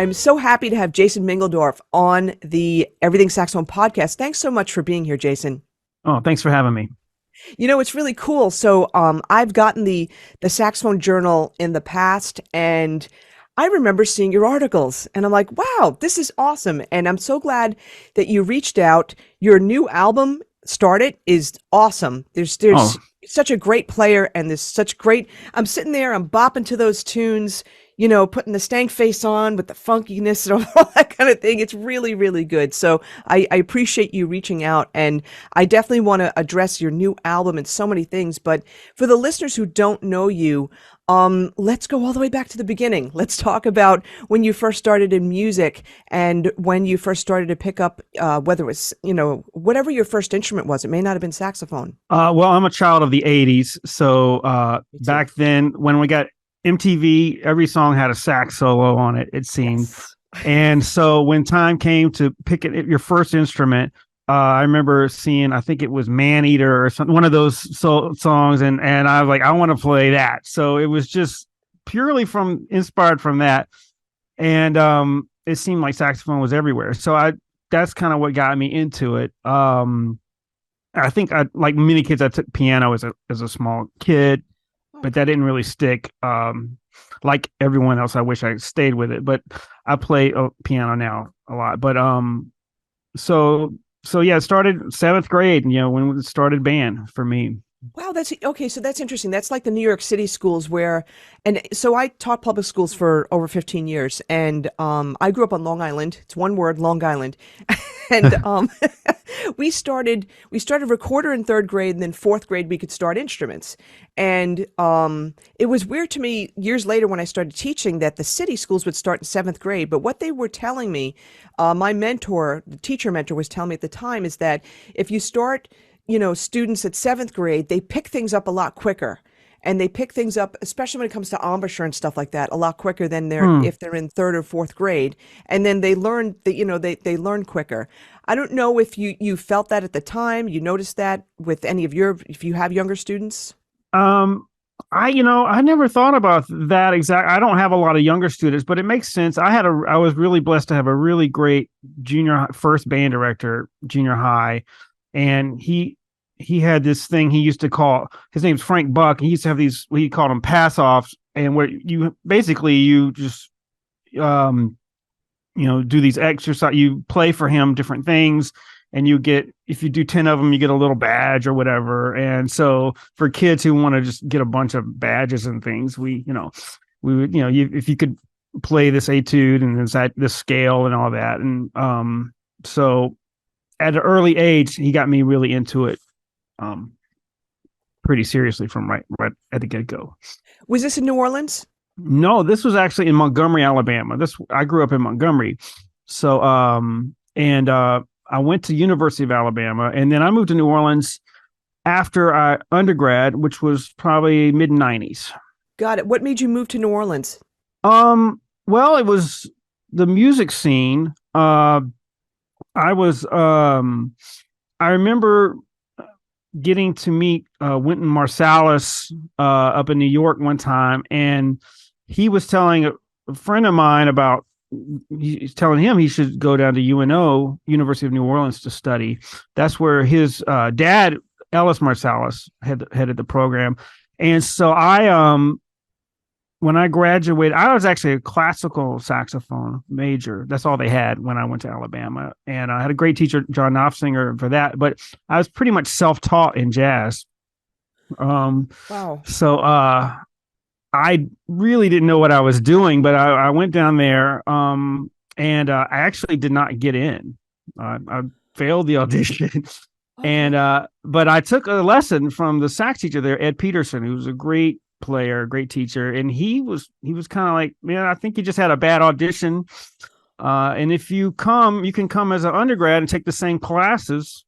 I'm so happy to have Jason Mingledorff on the Everything Saxophone podcast. Thanks so much for being here, Jason. Oh, thanks for having me. You know, it's really cool. So, I've gotten the Saxophone Journal in the past, and I remember seeing your articles, and I'm like, wow, this is awesome. And I'm so glad that you reached out. Your new album, Started, is awesome. There's Oh, such a great player, and there's such great. I'm sitting there, I'm bopping to those tunes, putting the stank face on with the funkiness and all that kind of thing. It's really, really good. So I appreciate you reaching out, and I definitely want to address your new album and so many things. But for the listeners who don't know you, let's go all the way back to the beginning. Let's talk about when you first started in music and when you first started to pick up, whether it was, whatever your first instrument was. It may not have been saxophone. well, I'm a child of the 80s. So Me too. back then, when we got MTV, every song had a sax solo on it, it seemed. Yes. And so when time came to pick your first instrument, I remember seeing, I think it was Man Eater or something, one of those songs. And I was like, I want to play that. So it was just purely inspired from that. And it seemed like saxophone was everywhere. So that's kind of what got me into it. I think like many kids, I took piano as a small kid, but that didn't really stick. Like everyone else, I wish I stayed with it, but I play piano now a lot. But so yeah, it started seventh grade, when it started band for me. Wow, that's okay. So that's interesting. That's like the New York City schools and so I taught public schools for over 15 years, and I grew up on Long Island. It's one word, Long Island, and we started recorder in third grade, and then fourth grade we could start instruments, and it was weird to me years later when I started teaching that the city schools would start in seventh grade. But what they were telling me, my mentor, the teacher mentor, was telling me at the time is that if you start students at seventh grade, they pick things up a lot quicker. And they pick things up, especially when it comes to embouchure and stuff like that, a lot quicker than Hmm. if they're in third or fourth grade. And then they learn that, they learn quicker. I don't know if you felt that at the time, you noticed that with any of if you have younger students. Um, I never thought about that exact. I don't have a lot of younger students, but it makes sense. I was really blessed to have a really great first band director, junior high, and he had this thing he used to call, his name's Frank Buck. He used to have these, he called them pass offs, and where you just do these exercise, you play for him different things, and if you do 10 of them, you get a little badge or whatever. And so for kids who want to just get a bunch of badges and things, we would, if you could play this etude and this scale and all that. And so at an early age, he got me really into it, pretty seriously from right at the get-go. Was this in New Orleans? No, this was actually in Montgomery, Alabama. I grew up in Montgomery. So and I went to University of Alabama, and then I moved to New Orleans after undergrad, which was probably mid 90s. Got it. What made you move to New Orleans? Well, it was the music scene. I was I remember getting to meet Wynton Marsalis up in New York one time, and he was telling a friend of mine about, he's telling him he should go down to UNO, University of New Orleans, to study. That's where his dad, Ellis Marsalis, headed the program. And so when I graduated, I was actually a classical saxophone major. That's all they had when I went to Alabama. And I had a great teacher, John Knopfsinger, for that. But I was pretty much self-taught in jazz. Wow. So I really didn't know what I was doing, but I went down there, and I actually did not get in. I failed the audition. Okay. And but I took a lesson from the sax teacher there, Ed Peterson, who was a great player, great teacher, and he was kind of like, man, I think you just had a bad audition. And if you can come as an undergrad and take the same classes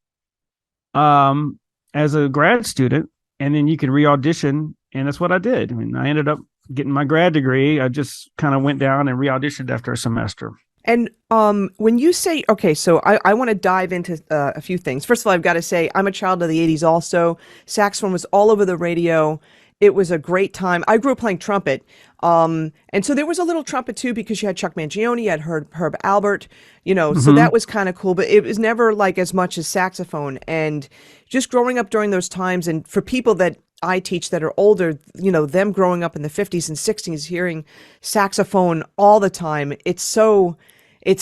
as a grad student, and then you can re-audition. And that's what I did. I mean, I ended up getting my grad degree. I just kind of went down and re-auditioned after a semester. And when you say, okay, so I want to dive into a few things. First of all, I've got to say I'm a child of the 80s also. Saxophone was all over the radio. It was a great time. I grew up playing trumpet. And so there was a little trumpet too, because you had Chuck Mangione, you had Herb Albert, so Hmm. that was kind of cool, but it was never like as much as saxophone. And just growing up during those times, and for people that I teach that are older, them growing up in the 50s and 60s, hearing saxophone all the time, it's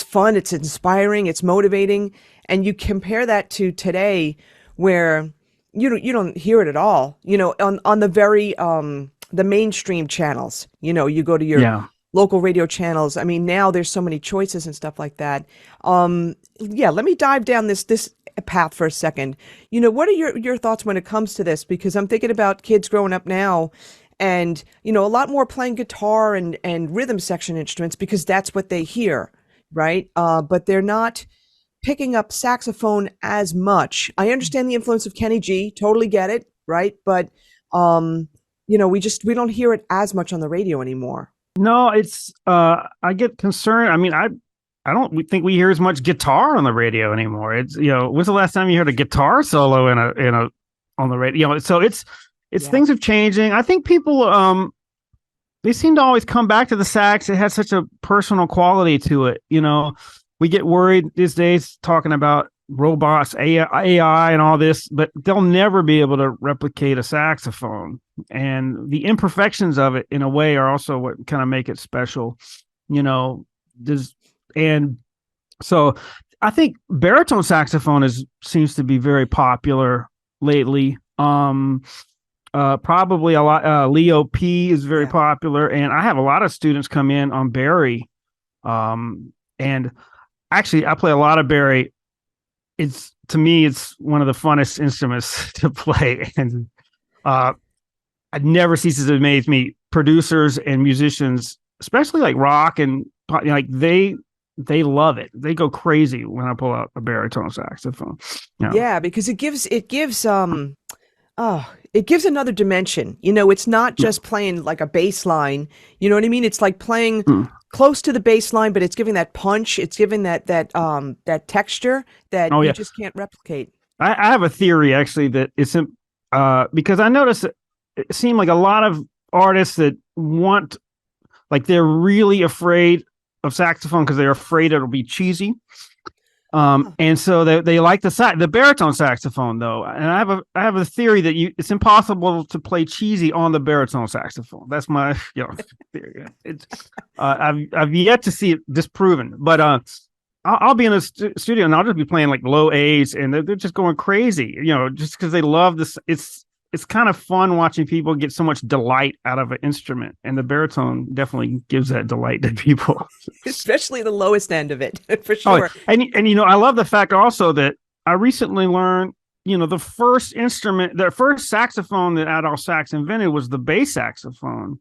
fun, it's inspiring, it's motivating. And you compare that to today where you don't hear it at all, on the mainstream channels. You go to your Yeah. local radio channels. I mean, now there's so many choices and stuff like that. Yeah, let me dive down this path for a second. What are your thoughts when it comes to this? Because I'm thinking about kids growing up now, and a lot more playing guitar and rhythm section instruments because that's what they hear, right? But they're not picking up saxophone as much. I understand the influence of Kenny G, totally get it, right? But we don't hear it as much on the radio anymore. No, it's I get concerned. I mean, I don't think we hear as much guitar on the radio anymore. It's when's the last time you heard a guitar solo in a on the radio? So it's Yeah. things are changing. I think people they seem to always come back to the sax. It has such a personal quality to it. We get worried these days talking about robots, AI, and all this, but they'll never be able to replicate a saxophone. And the imperfections of it, in a way, are also what kind of make it special. And so I think baritone saxophone seems to be very popular lately. Probably a lot. Leo P is very popular, and I have a lot of students come in on Bari. And actually, I play a lot of Bari. To me, it's one of the funnest instruments to play, and it never ceases to amaze me. Producers and musicians, especially like rock and pop, they love it. They go crazy when I pull out a baritone saxophone. Yeah, because it gives another dimension. It's not just playing like a bass line. You know what I mean? It's like playing close to the bass line, but it's giving that punch. It's giving that texture that you just can't replicate. I have a theory actually that it's because I noticed it seemed like a lot of artists that they're really afraid of saxophone because they're afraid it'll be cheesy. And so they like the baritone saxophone though, and I have a theory that it's impossible to play cheesy on the baritone saxophone. That's my theory. It's I've yet to see it disproven, but I'll be in a studio and I'll just be playing like low A's, and they're just going crazy, just because they love this. It's kind of fun watching people get so much delight out of an instrument, and the baritone definitely gives that delight to people, especially the lowest end of it, for sure. Oh, and I love the fact also that I recently learned, the first saxophone that Adolph Sax invented was the bass saxophone,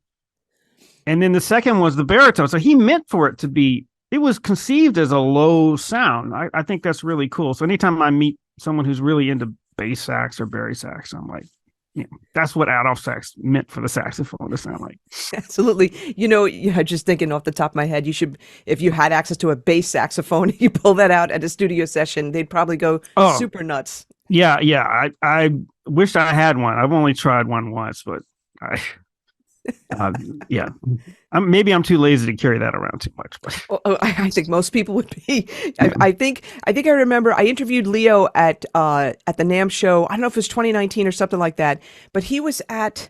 and then the second was the baritone. So he meant for it to be. It was conceived as a low sound. I think that's really cool. So anytime I meet someone who's really into bass sax or Bari Sax, I'm like, that's what Adolph Sax meant for the saxophone to sound like. Absolutely. Just thinking off the top of my head, you should, if you had access to a bass saxophone, you pull that out at a studio session, they'd probably go super nuts. Yeah. I wish I had one. I've only tried one once, but yeah. Maybe I'm too lazy to carry that around too much. But. I think most people would be. I think I remember I interviewed Leo at the NAMM show. I don't know if it was 2019 or something like that, but he was at,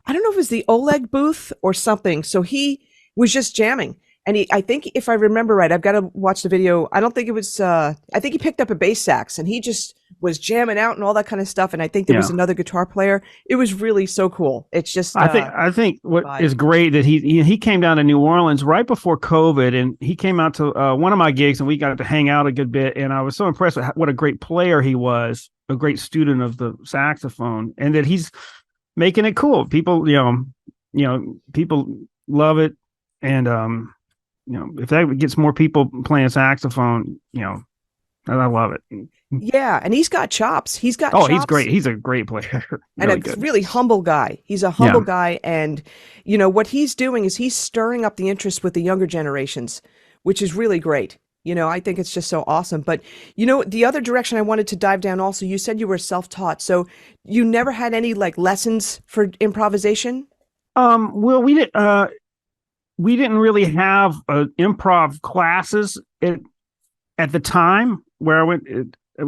I don't know if it was the Oleg booth or something. So he was just jamming. And I think if I remember right, I've got to watch the video. I don't think it was, I think he picked up a bass sax and he just was jamming out and all that kind of stuff. And I think there was another guitar player. It was really so cool. It's just, I think what is great that he came down to New Orleans right before COVID, and he came out to one of my gigs, and we got to hang out a good bit. And I was so impressed with what a great player he was, a great student of the saxophone, and that he's making it cool. People, people love it. And, if that gets more people playing saxophone, I love it. Yeah, and he's got chops. He's got chops. He's great. He's a great player. And a really humble guy. He's a humble guy. And, what he's doing is he's stirring up the interest with the younger generations, which is really great. You know, I think it's just so awesome. But you know, the other direction I wanted to dive down also, you said you were self-taught. So you never had any like lessons for improvisation? Well, we didn't really have improv classes at the time where I went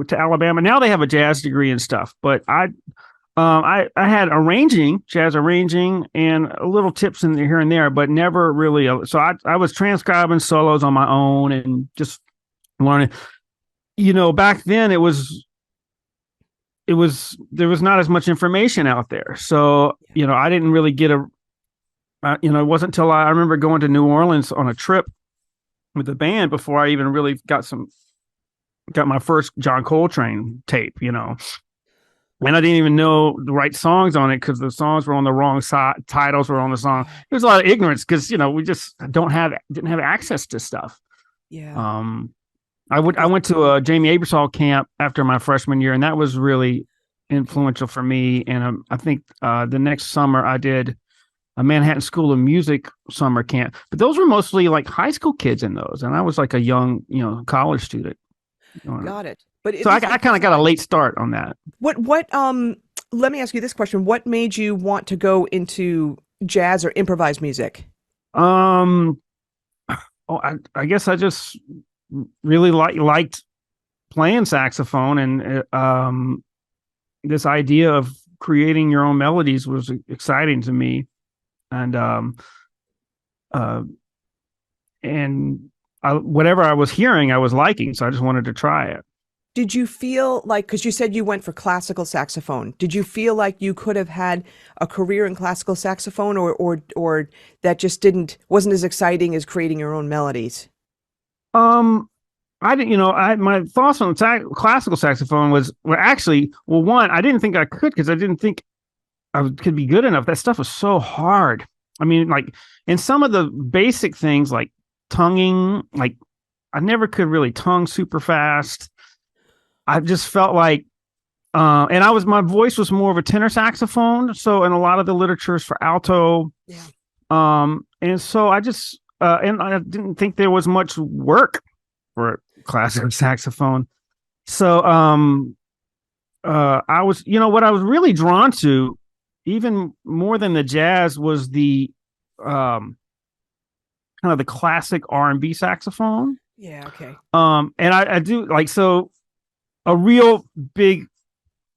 to Alabama. Now they have a jazz degree and stuff, but I had arranging, jazz arranging, and a little tips in here and there, but never really. So I was transcribing solos on my own and just learning. You know, back then there was not as much information out there, so you know I didn't really get it wasn't until I remember going to New Orleans on a trip with the band before I even really got my first John Coltrane tape, you know. And I didn't even know the right songs on it because the songs were on the wrong side. Titles were on the song. There's a lot of ignorance because, you know, we just didn't have access to stuff. Yeah. I went to a Jamie Aebersold camp after my freshman year, and that was really influential for me. And I think the next summer I did a Manhattan School of Music summer camp, but those were mostly like high school kids in those, and I was like a young, you know, college student. Got it. But so I kind of got a late start on that. What let me ask you this question. What made you want to go into jazz or improvised music? I guess I just really liked playing saxophone, and this idea of creating your own melodies was exciting to me, and whatever I was hearing, I was liking, so I just wanted to try it. Did you feel like, because you said you went for classical saxophone, did you feel like you could have had a career in classical saxophone, or that just wasn't as exciting as creating your own melodies? I didn't, my thoughts on classical saxophone one, I didn't think I could because I didn't think could be good enough. That stuff was so hard. I mean, like, in some of the basic things like tonguing, like I never could really tongue super fast. I just felt like, and my voice was more of a tenor saxophone. So, in a lot of the literature is for alto. Yeah. And so I just, and I didn't think there was much work for classical saxophone. So, I was, what I was really drawn to, even more than the jazz, was the, kind of the classic R&B saxophone. Yeah. Okay. And I do like, so a real big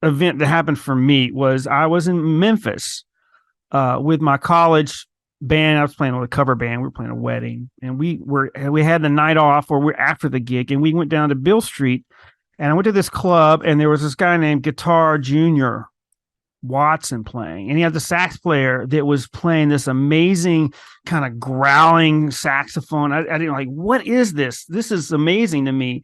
event that happened for me was I was in Memphis with my college band. I was playing with a cover band. We were playing a wedding, and we had the night off, or we're after the gig, and we went down to Bill Street, and I went to this club, and there was this guy named Guitar Junior Watson playing, and he had the sax player that was playing this amazing kind of growling saxophone. I didn't like, what is this? This is amazing to me.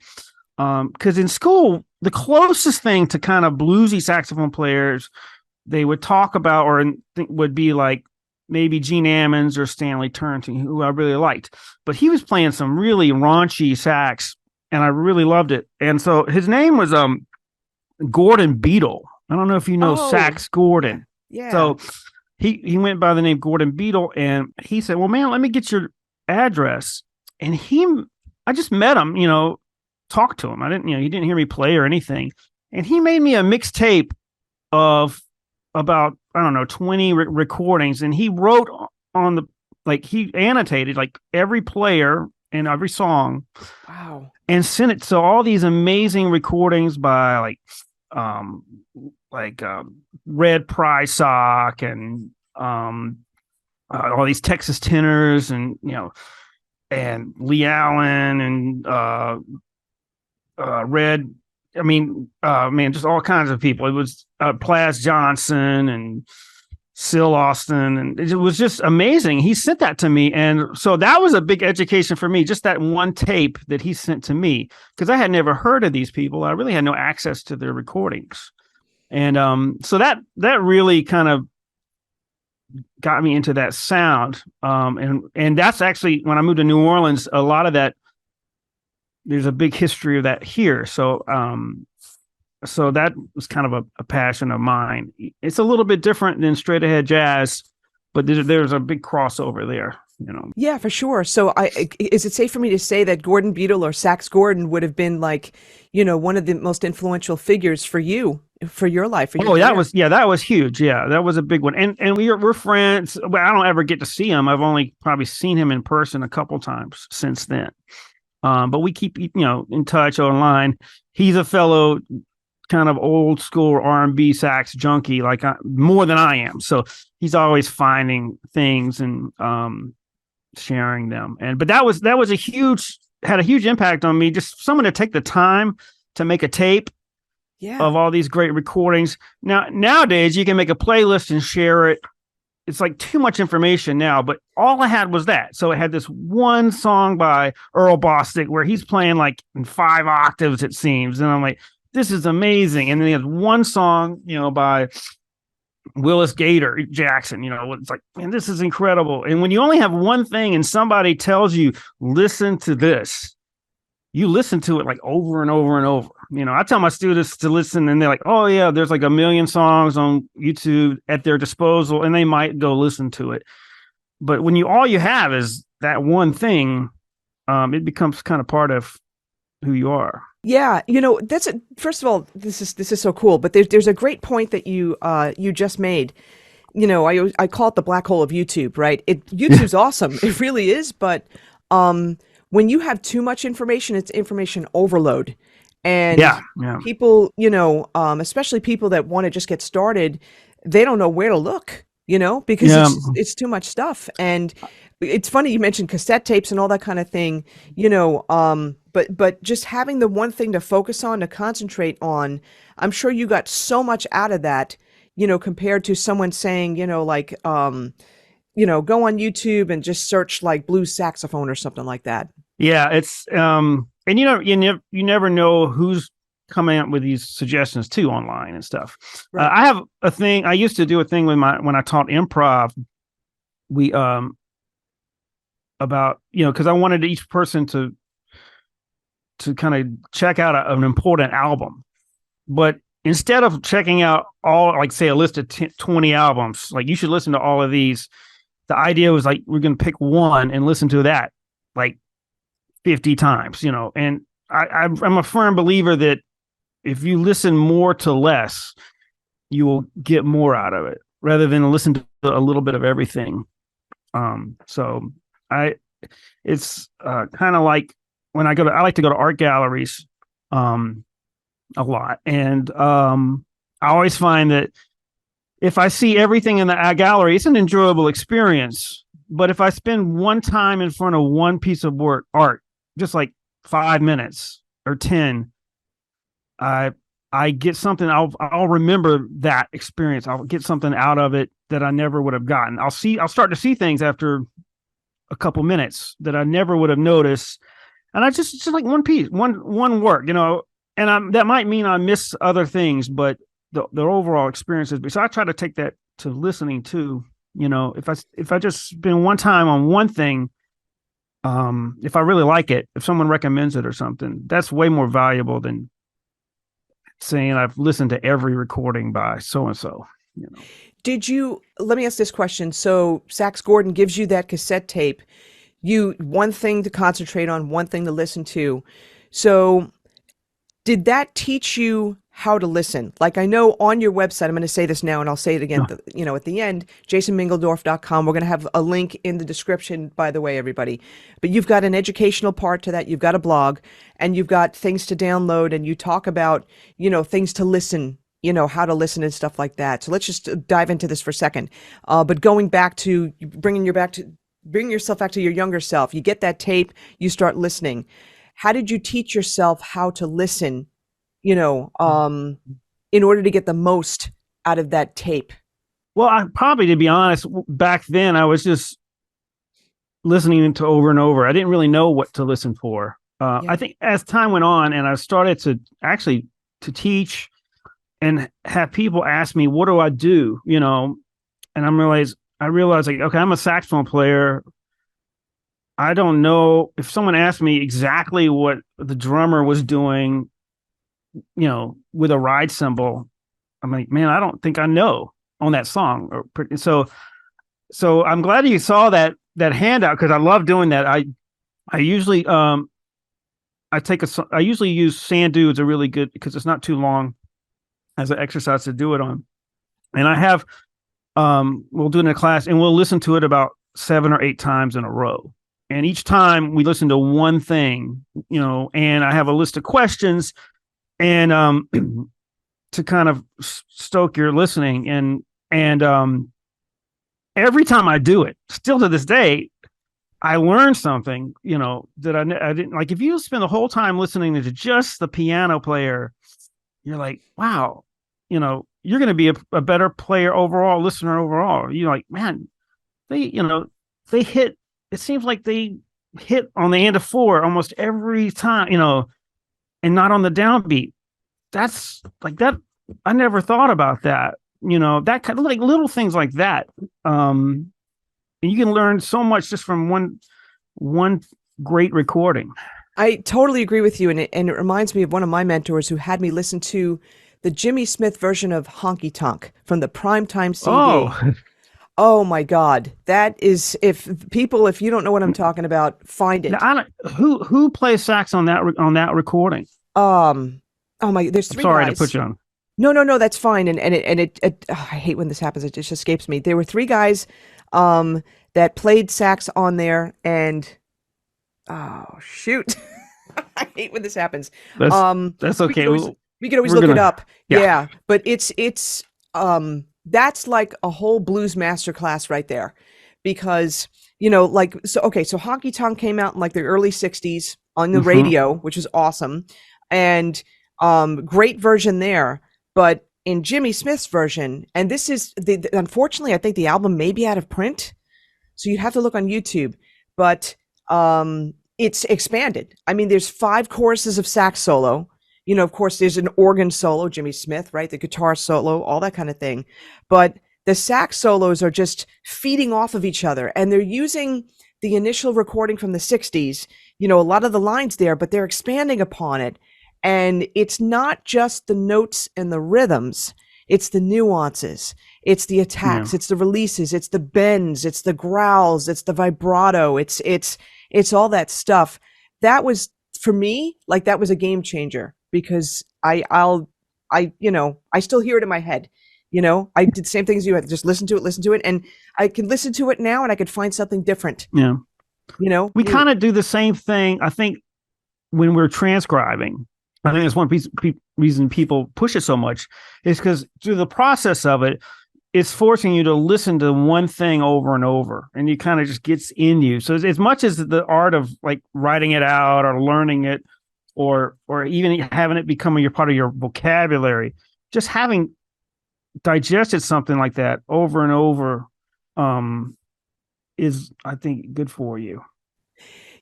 Because in school, the closest thing to kind of bluesy saxophone players they would talk about would be like maybe Gene Ammons or Stanley Turrentine, who I really liked. But he was playing some really raunchy sax, and I really loved it. And so his name was Gordon Beadle. I don't know if you know Sax Gordon. Yeah. So he went by the name Gordon Beadle, and he said, "Well, man, let me get your address." And I just met him, talked to him. I didn't, he didn't hear me play or anything. And he made me a mixtape of about, I don't know, 20 recordings. And he wrote on he annotated like every player and every song. Wow. And sent it to all these amazing recordings by Red Prysock and all these Texas tenors and, and Lee Allen and Red, just all kinds of people. It was Plas Johnson and Syl Austin, and it was just amazing. He sent that to me, and so that was a big education for me, just that one tape that he sent to me, because I had never heard of these people. I really had no access to their recordings. And so that really kind of got me into that sound. And that's actually, when I moved to New Orleans, a lot of that, there's a big history of that here. So so that was kind of a passion of mine. It's a little bit different than straight ahead jazz, but there's a big crossover there. you know. Yeah, for sure. So is it safe for me to say that Gordon Beadle or Sax Gordon would have been like, one of the most influential figures for you, for your life, for your Oh, career? that was huge. Yeah, that was a big one. And we're friends, but I don't ever get to see him. I've only probably seen him in person a couple times since then. But we keep in touch online. He's a fellow kind of old school R&B sax junkie, like more than I am. So he's always finding things and sharing them. But that was had a huge impact on me. Just someone to take the time to make a tape Yeah. of all these great recordings. Nowadays you can make a playlist and share it. It's like too much information now, but all I had was that. So it had this one song by Earl Bostic where he's playing like in 5 octaves, it seems. And I'm like, this is amazing. And then he has one song, by Willis Gator Jackson, it's like, man, this is incredible. And when you only have one thing and somebody tells you, listen to this, you listen to it like over and over and over. I tell my students to listen and they're like, oh yeah, there's like 1 million songs on YouTube at their disposal and they might go listen to it. But when all you have is that one thing, it becomes kind of part of who you are. Yeah, first of all, this is so cool, but there's a great point that you just made. I call it the black hole of YouTube, right? YouTube's awesome. It really is, but when you have too much information, it's information overload. And yeah. people, especially people that want to just get started, they don't know where to look, because it's too much stuff. And it's funny you mentioned cassette tapes and all that kind of thing, but just having the one thing to focus on, to concentrate on, I'm sure you got so much out of that, compared to someone saying, like, go on YouTube and just search like blues saxophone or something like that. Yeah, it's and you never know who's coming up with these suggestions too online and stuff. Right. I have a thing. I used to do a thing when I taught improv. We about because I wanted each person to kind of check out an important album, but instead of checking out all, like say a list of 20 albums, like you should listen to all of these. The idea was like we're going to pick one and listen to that like 50 times, and I'm a firm believer that if you listen more to less, you will get more out of it rather than listen to a little bit of everything. So it's kind of like when I like to go to art galleries a lot. And I always find that if I see everything in the gallery, it's an enjoyable experience. But if I spend one time in front of one piece of art, just like 5 minutes or 10, I get something. I'll remember that experience. I'll get something out of it that I never would have gotten. I'll start to see things after a couple minutes that I never would have noticed. And I just like one piece, one work, and that might mean I miss other things, but the overall experience is. So I try to take that to listening too. If I just spend one time on one thing, if I really like it, if someone recommends it or something, that's way more valuable than saying I've listened to every recording by so and so. Let me ask this question. So Sax Gordon gives you that cassette tape, one thing to concentrate on, one thing to listen to. So did that teach you how to listen? Like, I know on your website, I'm going to say this now and I'll say it again, at the end, jasonmingledorff.com. We're going to have a link in the description, by the way, everybody. But you've got an educational part to that. You've got a blog and you've got things to download, and you talk about, things to listen, how to listen and stuff like that. So let's just dive into this for a second. But going back to bringing yourself back to your younger self, you get that tape, you start listening. How did you teach yourself how to listen, in order to get the most out of that tape? Well, to be honest, back then I was just listening to over and over. I didn't really know what to listen for. I think as time went on and I started to teach and have people ask me, what do I do? And I realized like, okay, I'm a saxophone player. I don't know if someone asked me exactly what the drummer was doing, with a ride cymbal. I'm like, man, I don't think I know on that song. So So I'm glad you saw that handout, because I love doing that. I usually I usually use Sandu. It's a really good, because it's not too long as an exercise to do it on. And I have we'll do it in a class, and we'll listen to it about 7 or 8 times in a row. And each time we listen to one thing, and I have a list of questions, and to kind of stoke your listening, and every time I do it, still to this day, I learned something, that I didn't like. If you spend the whole time listening to just the piano player, you're like, wow, you're going to be a better player overall, listener overall. You're like, man, they hit, it seems like they hit on the end of 4 almost every time, and not on the downbeat. That's like that. I never thought about that, that kind of like little things like that. And you can learn so much just from one great recording. I totally agree with you. And it reminds me of one of my mentors who had me listen to the Jimmy Smith version of Honky Tonk from the Primetime CD. Oh, Oh my God. That is, if you don't know what I'm talking about, find it. now, who plays sax on that recording? Oh my, there's 3 Sorry guys. to put you on. No, that's fine. I hate when this happens. It just escapes me. There were 3 guys, that played sax on there, and oh shoot. I hate when this happens. That's okay. We could always We're look it gonna- up. yeah. Yeah, but it's that's like a whole blues masterclass right there, because like, so Honky Tonk came out in like the early 60s on the Mhm. radio, which is awesome, and great version there. But in Jimmy Smith's version, and this is unfortunately, I think the album may be out of print, so you'd have to look on YouTube, but it's expanded. I mean, there's 5 choruses of sax solo. Of course, there's an organ solo, Jimmy Smith, right? The guitar solo, all that kind of thing. But the sax solos are just feeding off of each other, and they're using the initial recording from the 60s, a lot of the lines there, but they're expanding upon it. And it's not just the notes and the rhythms, it's the nuances, it's the attacks, it's the releases, it's the bends, it's the growls, it's the vibrato, it's all that stuff. That was, for me, like, that was a game changer, because I still hear it in my head. I did the same thing as you. I just listen to it, and I can listen to it now and I could find something different. Yeah. We kind of do the same thing, I think, when we're transcribing. I think that's one reason people push it so much, is because through the process of it, it's forcing you to listen to one thing over and over, and it kind of just gets in you. So as much as the art of like writing it out or learning it, or even having it become your part of your vocabulary, just having digested something like that over and over is, I think, good for you.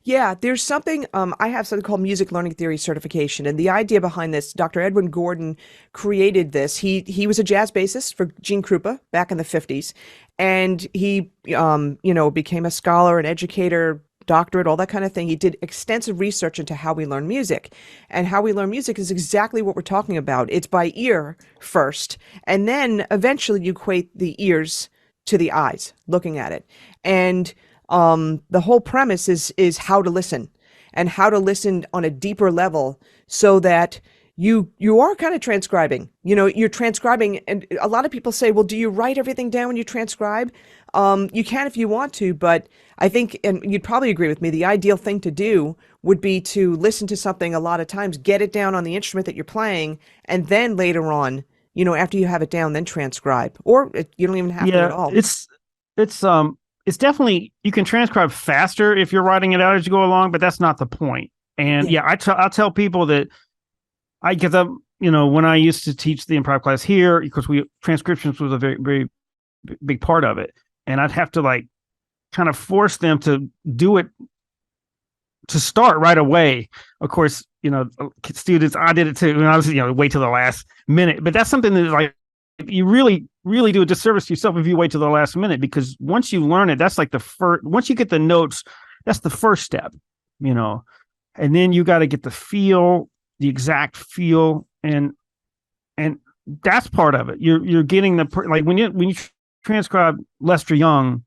Yeah, there's something, I have something called music learning theory certification. And the idea behind this, Dr. Edwin Gordon created this. He was a jazz bassist for Gene Krupa back in the 50s. And he, became a scholar, an educator, doctorate, all that kind of thing. He did extensive research into how we learn music. And how we learn music is exactly what we're talking about. It's by ear first. And then eventually you equate the ears to the eyes, looking at it. And the whole premise is how to listen, and how to listen on a deeper level, so that you are kind of transcribing. You're transcribing, and a lot of people say, well, do you write everything down when you transcribe? You can if you want to, but I think, and you'd probably agree with me, the ideal thing to do would be to listen to something a lot of times, get it down on the instrument that you're playing, and then later on, after you have it down, then transcribe, or you don't even have to at all. It's definitely, you can transcribe faster if you're writing it out as you go along, but that's not the point. And I'll tell people that I get them, when I used to teach the improv class here, because transcriptions was a very, very big part of it. And I'd have to like kind of force them to do it, to start right away. Of course, students, I did it too. And I was, wait till the last minute, but that's something that, like, you really, really do a disservice to yourself if you wait till the last minute, because once you learn it, that's like once you get the notes, that's the first step, and then you got to get the exact feel, and that's part of it. You're getting like when you transcribe Lester Young,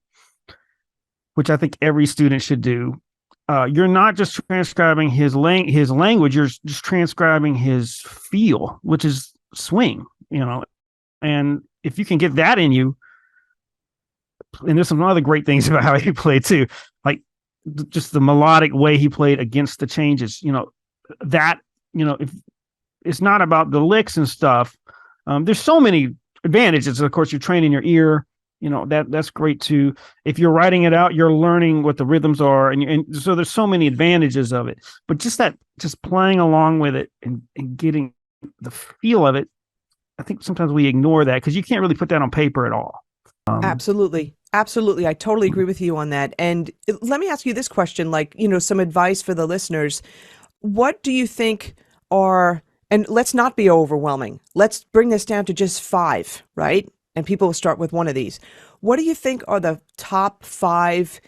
which I think every student should do. You're not just transcribing his language, you're just transcribing his feel, which is swing, and if you can get that in you, and there's some other great things about how he played too, like just the melodic way he played against the changes, if it's not about the licks and stuff, there's so many advantages. Of course, you're training your ear, that's great too. If you're writing it out, you're learning what the rhythms are, and so there's so many advantages of it. But just playing along with it and getting the feel of it, I think sometimes we ignore that because you can't really put that on paper at all. Absolutely. Absolutely. I totally agree with you on that. And let me ask you this question, like, some advice for the listeners. What do you think are, and let's not be overwhelming. Let's bring this down to just 5, right? And people will start with one of these. What do you think are the top 5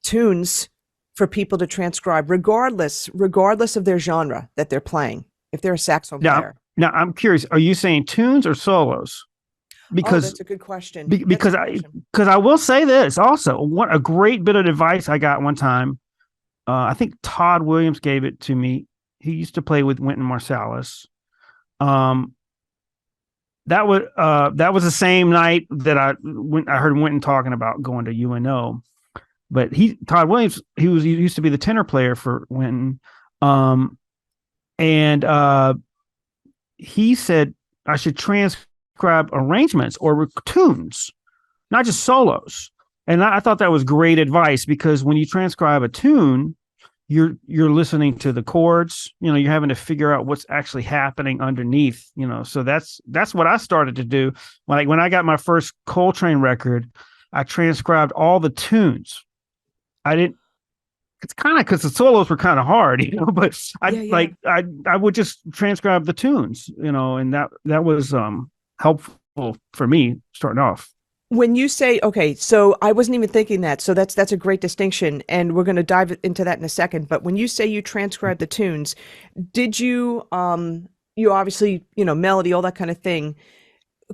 tunes for people to transcribe, regardless of their genre that they're playing, if they're a saxophone player? Now, I'm curious, are you saying tunes or solos? Because that's a good question. Because I will say this also. A great bit of advice I got one time. I think Todd Williams gave it to me. He used to play with Wynton Marsalis. That was the same night that I heard Wynton talking about going to UNO. But Todd Williams, he used to be the tenor player for Wynton. And he said I should transcribe arrangements or tunes, not just solos. And I thought that was great advice, because when you transcribe a tune, you're listening to the chords, you're having to figure out what's actually happening underneath, so that's what I started to do. Like when I got my first Coltrane record, I transcribed all the tunes. It's kind of because the solos were kind of hard, but I would just transcribe the tunes, and that was helpful for me starting off. When you say, okay, so I wasn't even thinking that. So that's a great distinction. And we're going to dive into that in a second. But when you say you transcribe the tunes, did you, you obviously, melody, all that kind of thing,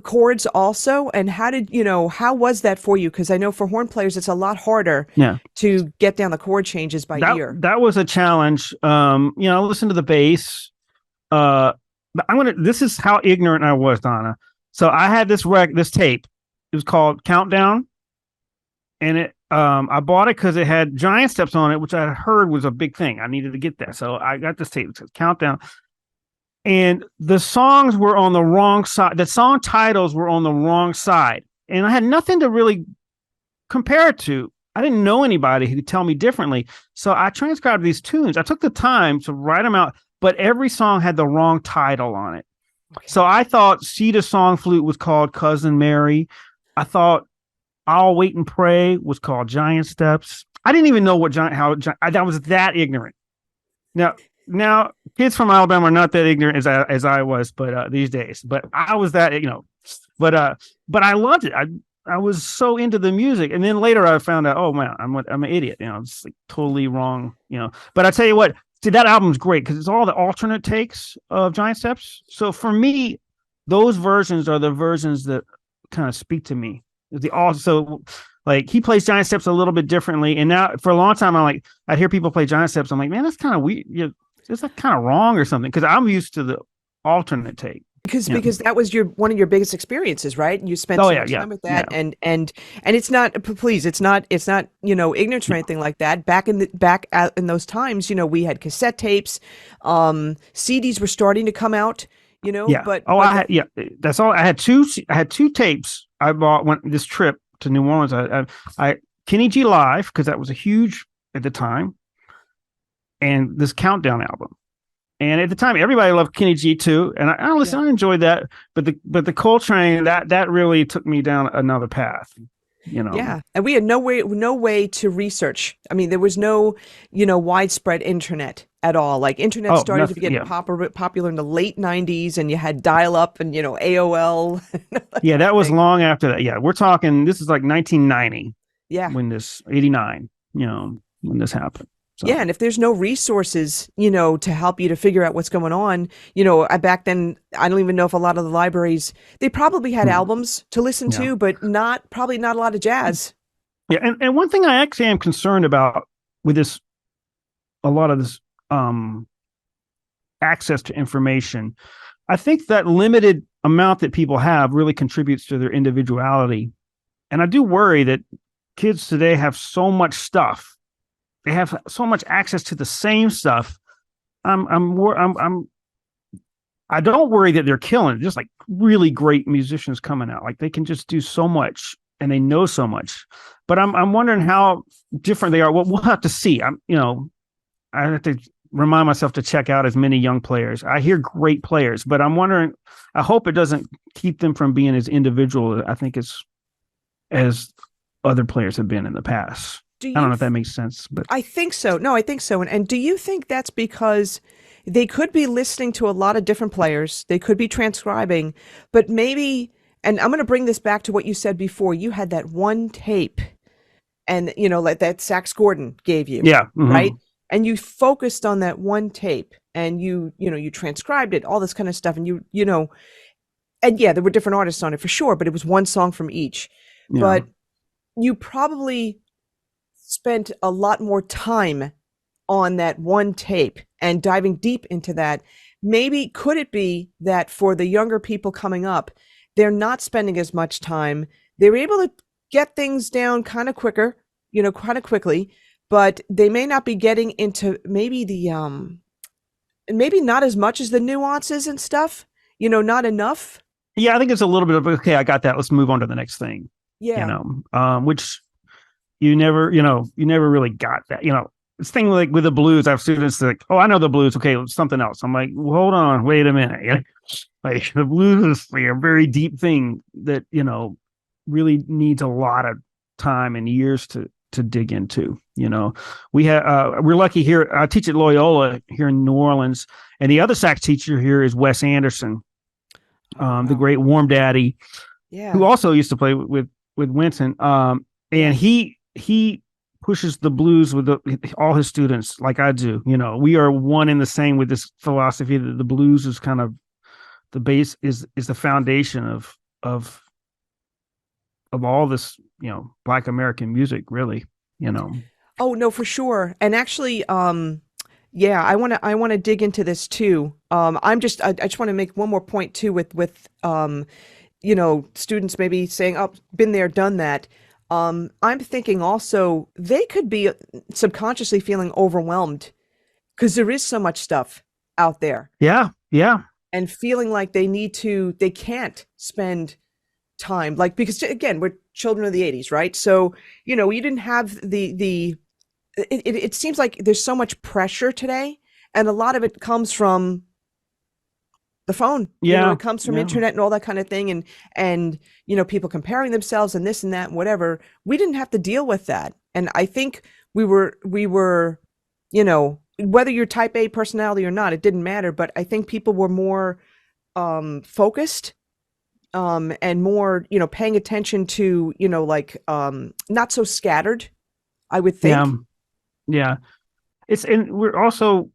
chords also? And how was that for you? Because I know for horn players, it's a lot harder to get down the chord changes by ear. That was a challenge. Listen to the bass. But this is how ignorant I was, Donna. So I had this tape. It was called Countdown, and I bought it because it had giant steps on it, which I heard was a big thing. I needed to get that, so I got this tape. It says Countdown, and the songs were on the wrong side. The song titles were on the wrong side, and I had nothing to really compare it to. I didn't know anybody who could tell me differently, so I transcribed these tunes. I took the time to write them out, but every song had the wrong title on it. Okay. So I thought Sheeta Song Flute was called Cousin Mary. I thought I'll Wait and Pray was called Giant Steps. I didn't even know that was that ignorant. Now kids from Alabama are not that ignorant as I was, but these days. But I was that, But I loved it. I was so into the music, and then later I found out, oh man, I'm an idiot. It's like totally wrong. But I tell you what, that album's great because it's all the alternate takes of Giant Steps. So for me, those versions are the versions that kind of speak to me. Like he plays Giant Steps a little bit differently, and now for a long time I'd hear people play Giant Steps. I'm like, man, that's kind of weird. Is that kind of wrong or something? Because I'm used to the alternate take. Because that was one of your biggest experiences, right? And you spent so much time with that, and it's not, please, it's not ignorance or anything like that. Back in those times, we had cassette tapes, CDs were starting to come out. That's all. I had two tapes I bought when this trip to New Orleans. I Kenny G Live, because that was a huge at the time, and this Countdown album. And at the time, everybody loved Kenny G too, and I enjoyed that. But the Coltrane that really took me down another path. Yeah, and we had no way to research. I mean, there was no widespread internet at all. Like internet started to get popular in the late 90s, and you had dial up and AOL. That was long after that. Yeah, we're talking. This is like 1990. Yeah, when this 89. When this happened. So. Yeah, and if there's no resources, to help you to figure out what's going on, back then, I don't even know if a lot of the libraries, they probably had albums to listen to, but probably not a lot of jazz. Yeah, and one thing I actually am concerned about with this, a lot of this access to information, I think that limited amount that people have really contributes to their individuality. And I do worry that kids today have so much stuff. They have so much access to the same stuff. I don't worry that they're killing it. Just like really great musicians coming out, like they can just do so much and they know so much. But I'm wondering how different they are. Well, we'll have to see. I have to remind myself to check out as many young players. I hear great players, but I'm wondering. I hope it doesn't keep them from being as individual, I think, as other players have been in the past. I don't know if that makes sense, but I think so. No, I think so. And do you think that's because they could be listening to a lot of different players? They could be transcribing, but maybe, and I'm going to bring this back to what you said before. You had that one tape and, like that Sax Gordon gave you. Yeah. Mm-hmm. Right. And you focused on that one tape and you transcribed it, all this kind of stuff. And and yeah, there were different artists on it for sure, but it was one song from each. Yeah. But you probably spent a lot more time on that one tape and diving deep into that. Maybe could it be that for the younger people coming up, they're not spending as much time. They're able to get things down kind of quicker, kind of quickly, but they may not be getting into maybe maybe not as much as the nuances and stuff, not enough. Yeah, I think it's a little bit of, okay, I got that. Let's move on to the next thing. Yeah. Which you never really got that. This thing like with the blues, I have students that like, oh, I know the blues. Okay, something else. I'm like, well, hold on, wait a minute. Like the blues is like a very deep thing that, really needs a lot of time and years to dig into. We're lucky here. I teach at Loyola here in New Orleans, and the other sax teacher here is Wes Anderson, the great Warm Daddy, who also used to play with Winston. And he pushes the blues with all his students like I do. We are one in the same with this philosophy that the blues is kind of the base, is the foundation of all this, Black American music, really. Oh no, for sure. And actually, yeah, I want to dig into this too. I just want to make one more point too with students maybe saying, "Oh, been there, done that." I'm thinking also they could be subconsciously feeling overwhelmed because there is so much stuff out there. Yeah, yeah. And feeling like they can't spend time, like, because again, we're children of the 80s, right? So, you didn't have it seems like there's so much pressure today, and a lot of it comes from the phone. Yeah. It comes from internet and all that kind of thing. And people comparing themselves and this and that and whatever. We didn't have to deal with that. And I think we were, whether you're type A personality or not, it didn't matter. But I think people were more focused and more, paying attention to, not so scattered, I would think. Yeah. And we're also,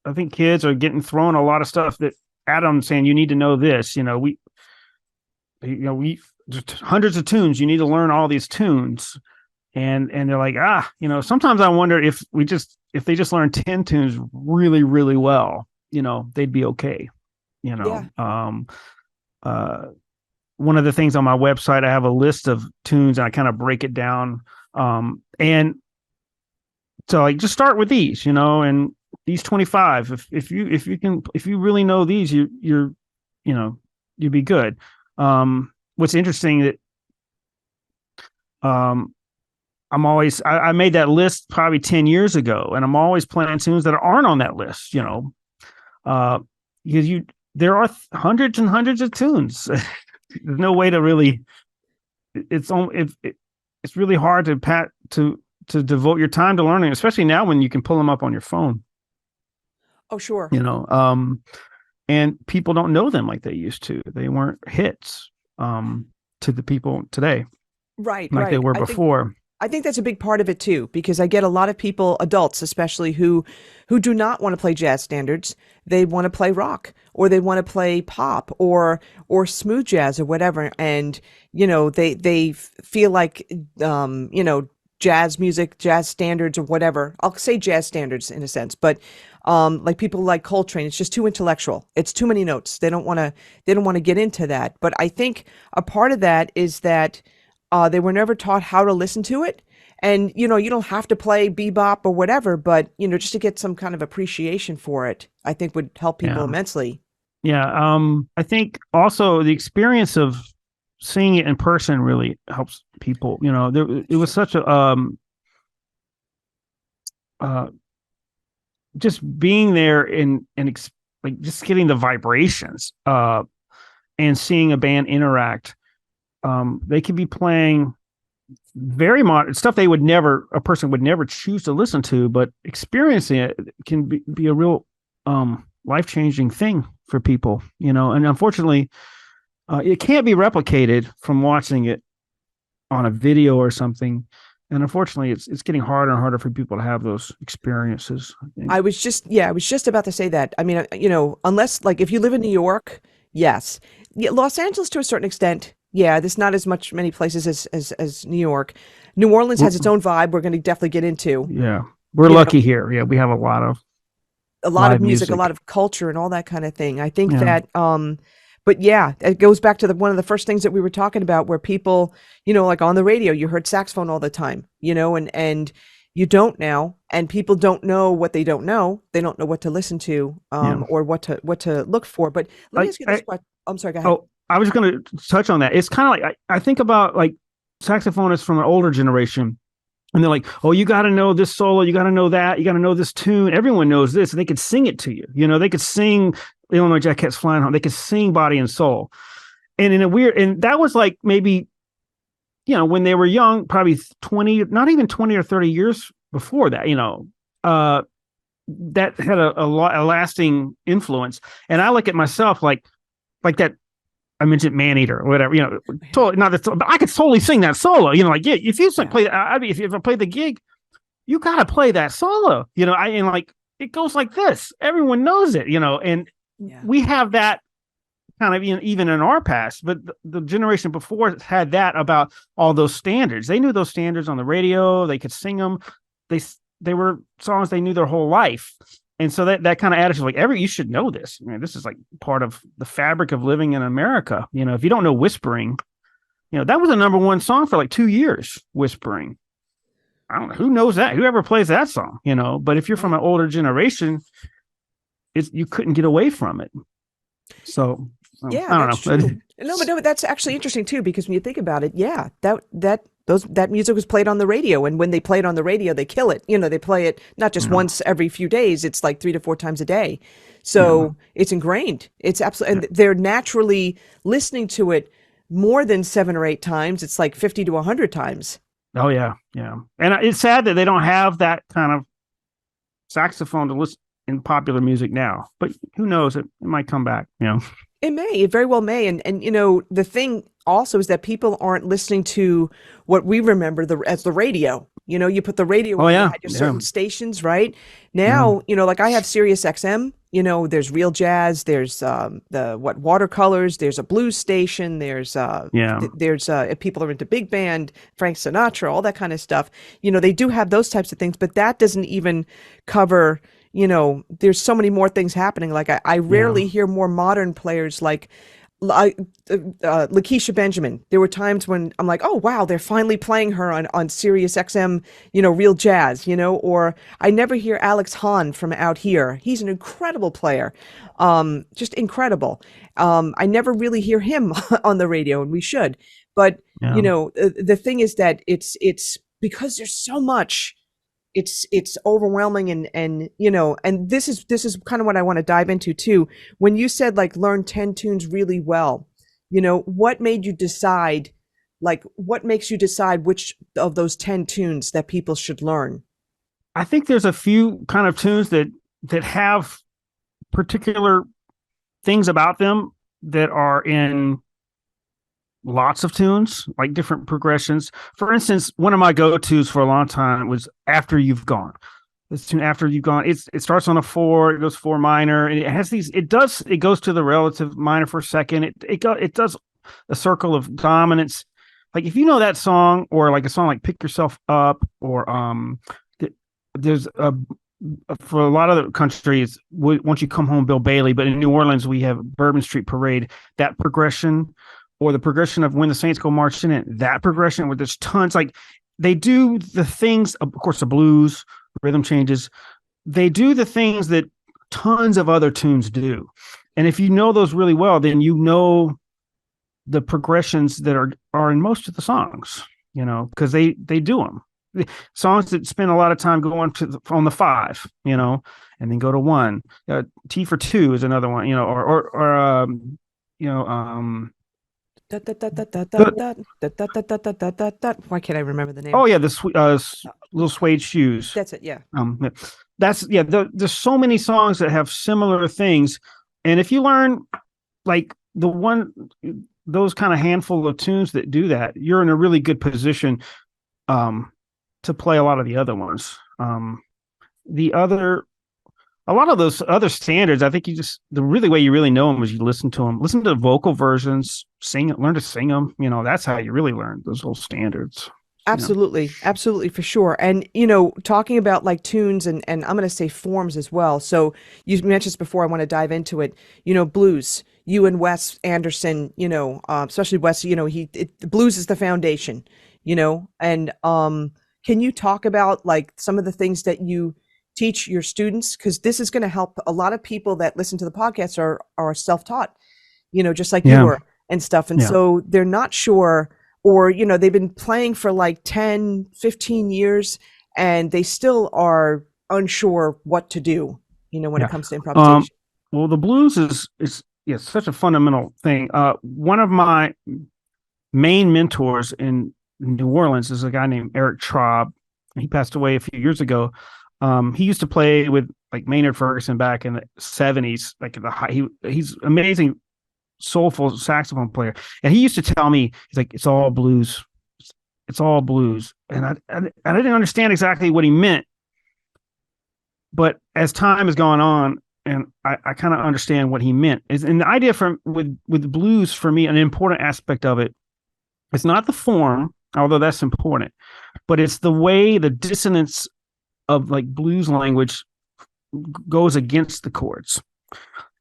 I think kids are getting thrown a lot of stuff that Adam's saying, you need to know this, we just hundreds of tunes, you need to learn all these tunes. And they're like, sometimes I wonder if they just learn 10 tunes really, really well, they'd be okay. Yeah. One of the things on my website, I have a list of tunes and I kind of break it down. And so like, just start with these, and these 25, if you really know these, you'd be good. What's interesting that, I made that list probably 10 years ago, and I'm always playing tunes that aren't on that list, because there are hundreds and hundreds of tunes. There's no way to really, it's really hard to devote your time to learning, especially now when you can pull them up on your phone. Oh, sure. And people don't know them like they used to. They weren't hits to the people today. Right. Like they were before. I think that's a big part of it too, because I get a lot of people, adults especially, who do not want to play jazz standards. They want to play rock, or they want to play pop, or smooth jazz, or whatever. And they feel like jazz music, jazz standards, or whatever. I'll say jazz standards in a sense, but like people like Coltrane, it's just too intellectual. It's too many notes. They don't want to get into that. But I think a part of that is that they were never taught how to listen to it. And, you don't have to play bebop or whatever, but, just to get some kind of appreciation for it, I think would help people immensely. Yeah. I think also the experience of seeing it in person really helps people. It was such a, just being there and like just getting the vibrations, and seeing a band interact. They could be playing very modern stuff a person would never choose to listen to, but experiencing it can be a real life-changing thing for people, and unfortunately it can't be replicated from watching it on a video or something. And unfortunately it's getting harder and harder for people to have those experiences. I was just about to say that. I mean, unless, like, if you live in New York, yes. Yeah, Los Angeles to a certain extent. Yeah, there's not as many places as New York. New Orleans has its own vibe we're going to definitely get into. Yeah. We're lucky here. Yeah, we have a lot of music, a lot of culture and all that kind of thing. I think that but yeah, it goes back to one of the first things that we were talking about, where people, like on the radio, you heard saxophone all the time, and you don't now, and people don't know what they don't know. They don't know what to listen to, or what to look for. But let me ask you this question. I'm sorry, go ahead. Oh, I was going to touch on that. It's kind of like, I think about like saxophonists from an older generation, and they're like, oh, you got to know this solo, you got to know that, you got to know this tune. Everyone knows this, and they could sing it to you. They could sing Illinois Jackettes Flying Home. They could sing Body and Soul. And and that was like maybe, when they were young, probably 20, not even 20 or 30 years before that, that had a lasting influence. And I look at myself like that. I mentioned Maneater or whatever, totally not that, but I could totally sing that solo. If you play, if I play the gig, you got to play that solo. And like it goes like this. Everyone knows it. And we have that kind of even in our past, but the generation before had that about all those standards. They knew those standards on the radio. They could sing them. They were songs they knew their whole life. And so that kind of attitude, like you should know this. I mean, this is like part of the fabric of living in America. If you don't know Whispering, that was a #1 song for like 2 years. Whispering. I don't know who knows that. Whoever plays that song, But if you're from an older generation, you couldn't get away from it. So yeah, I don't know. True. No, but that's actually interesting too, because when you think about it, that music was played on the radio, and when they play it on the radio, they kill it. They play it not just once every few days; it's like 3 to 4 times a day. So it's ingrained. It's absolutely, and they're naturally listening to it more than 7 or 8 times. It's like 50 to 100 times. Oh yeah, yeah. And it's sad that they don't have that kind of saxophone to listen in popular music now. But who knows? It might come back. It very well may. And the thing also is that people aren't listening to what we remember as the radio. You put the radio on, you had your certain stations, right? Now, like I have Sirius XM, there's Real Jazz, there's the Watercolors, there's a blues station, there's if people are into big band, Frank Sinatra, all that kind of stuff. They do have those types of things, but that doesn't even cover, there's so many more things happening. Like I rarely hear more modern players like Lakeisha Benjamin. There were times when I'm like, oh wow, they're finally playing her on Sirius XM, Real Jazz, or I never hear Alex Hahn from out here. He's an incredible player, just incredible. I never really hear him on the radio, and we should. But the thing is that it's because there's so much. It's overwhelming, and this is kind of what I want to dive into too. When you said like learn 10 tunes really well, what made you decide, what makes you decide which of those 10 tunes that people should learn? I think there's a few kind of tunes that have particular things about them that are in lots of tunes, like different progressions. For instance, one of my go-tos for a long time was After You've Gone. This tune After You've Gone, it starts on a 4, it goes 4 minor, and it has these, it goes to the relative minor for a second. It does a circle of dominance. Like if you know that song, or like a song like Pick Yourself Up, or there's a, for a lot of the countries, Once You Come Home, Bill Bailey, but in New Orleans we have Bourbon Street Parade. That progression, or the progression of When the Saints Go Marching In, that progression where there's tons, like they do the things, of course, the blues, rhythm changes, they do the things that tons of other tunes do. And if you know those really well, then you know the progressions that are in most of the songs, because they do them. The songs that spend a lot of time going on the 5, and then go to 1. T for 2 is another one, Why can't I remember the name? Oh yeah, the Little Suede Shoes. That's it. Yeah. There's so many songs that have similar things, and if you learn like those kind of handful of tunes that do that, you're in a really good position to play a lot of the other ones. A lot of those other standards, I think the way you really know them is you listen to them, listen to vocal versions, learn to sing them. That's how you really learn those whole standards. Absolutely. Absolutely, for sure. And, talking about like tunes and I'm going to say forms as well. So you mentioned this before, I want to dive into it, blues, you and Wes Anderson, especially Wes, blues is the foundation, and can you talk about like some of the things that you teach your students? Because this is going to help a lot of people that listen to the podcast are self-taught, just like you were and stuff. And so they're not sure, or, they've been playing for like 10, 15 years and they still are unsure what to do, when it comes to improvisation. Well, the blues is such a fundamental thing. One of my main mentors in New Orleans is a guy named Eric Traub. He passed away a few years ago. He used to play with like Maynard Ferguson back in the 70s, like he's amazing, soulful saxophone player. And he used to tell me, he's like, it's all blues. It's all blues. And I didn't understand exactly what he meant. But as time has gone on, and I kind of understand what he meant. And the idea with blues, for me, an important aspect of it, it's not the form, although that's important, but it's the way the dissonance of like blues language goes against the chords.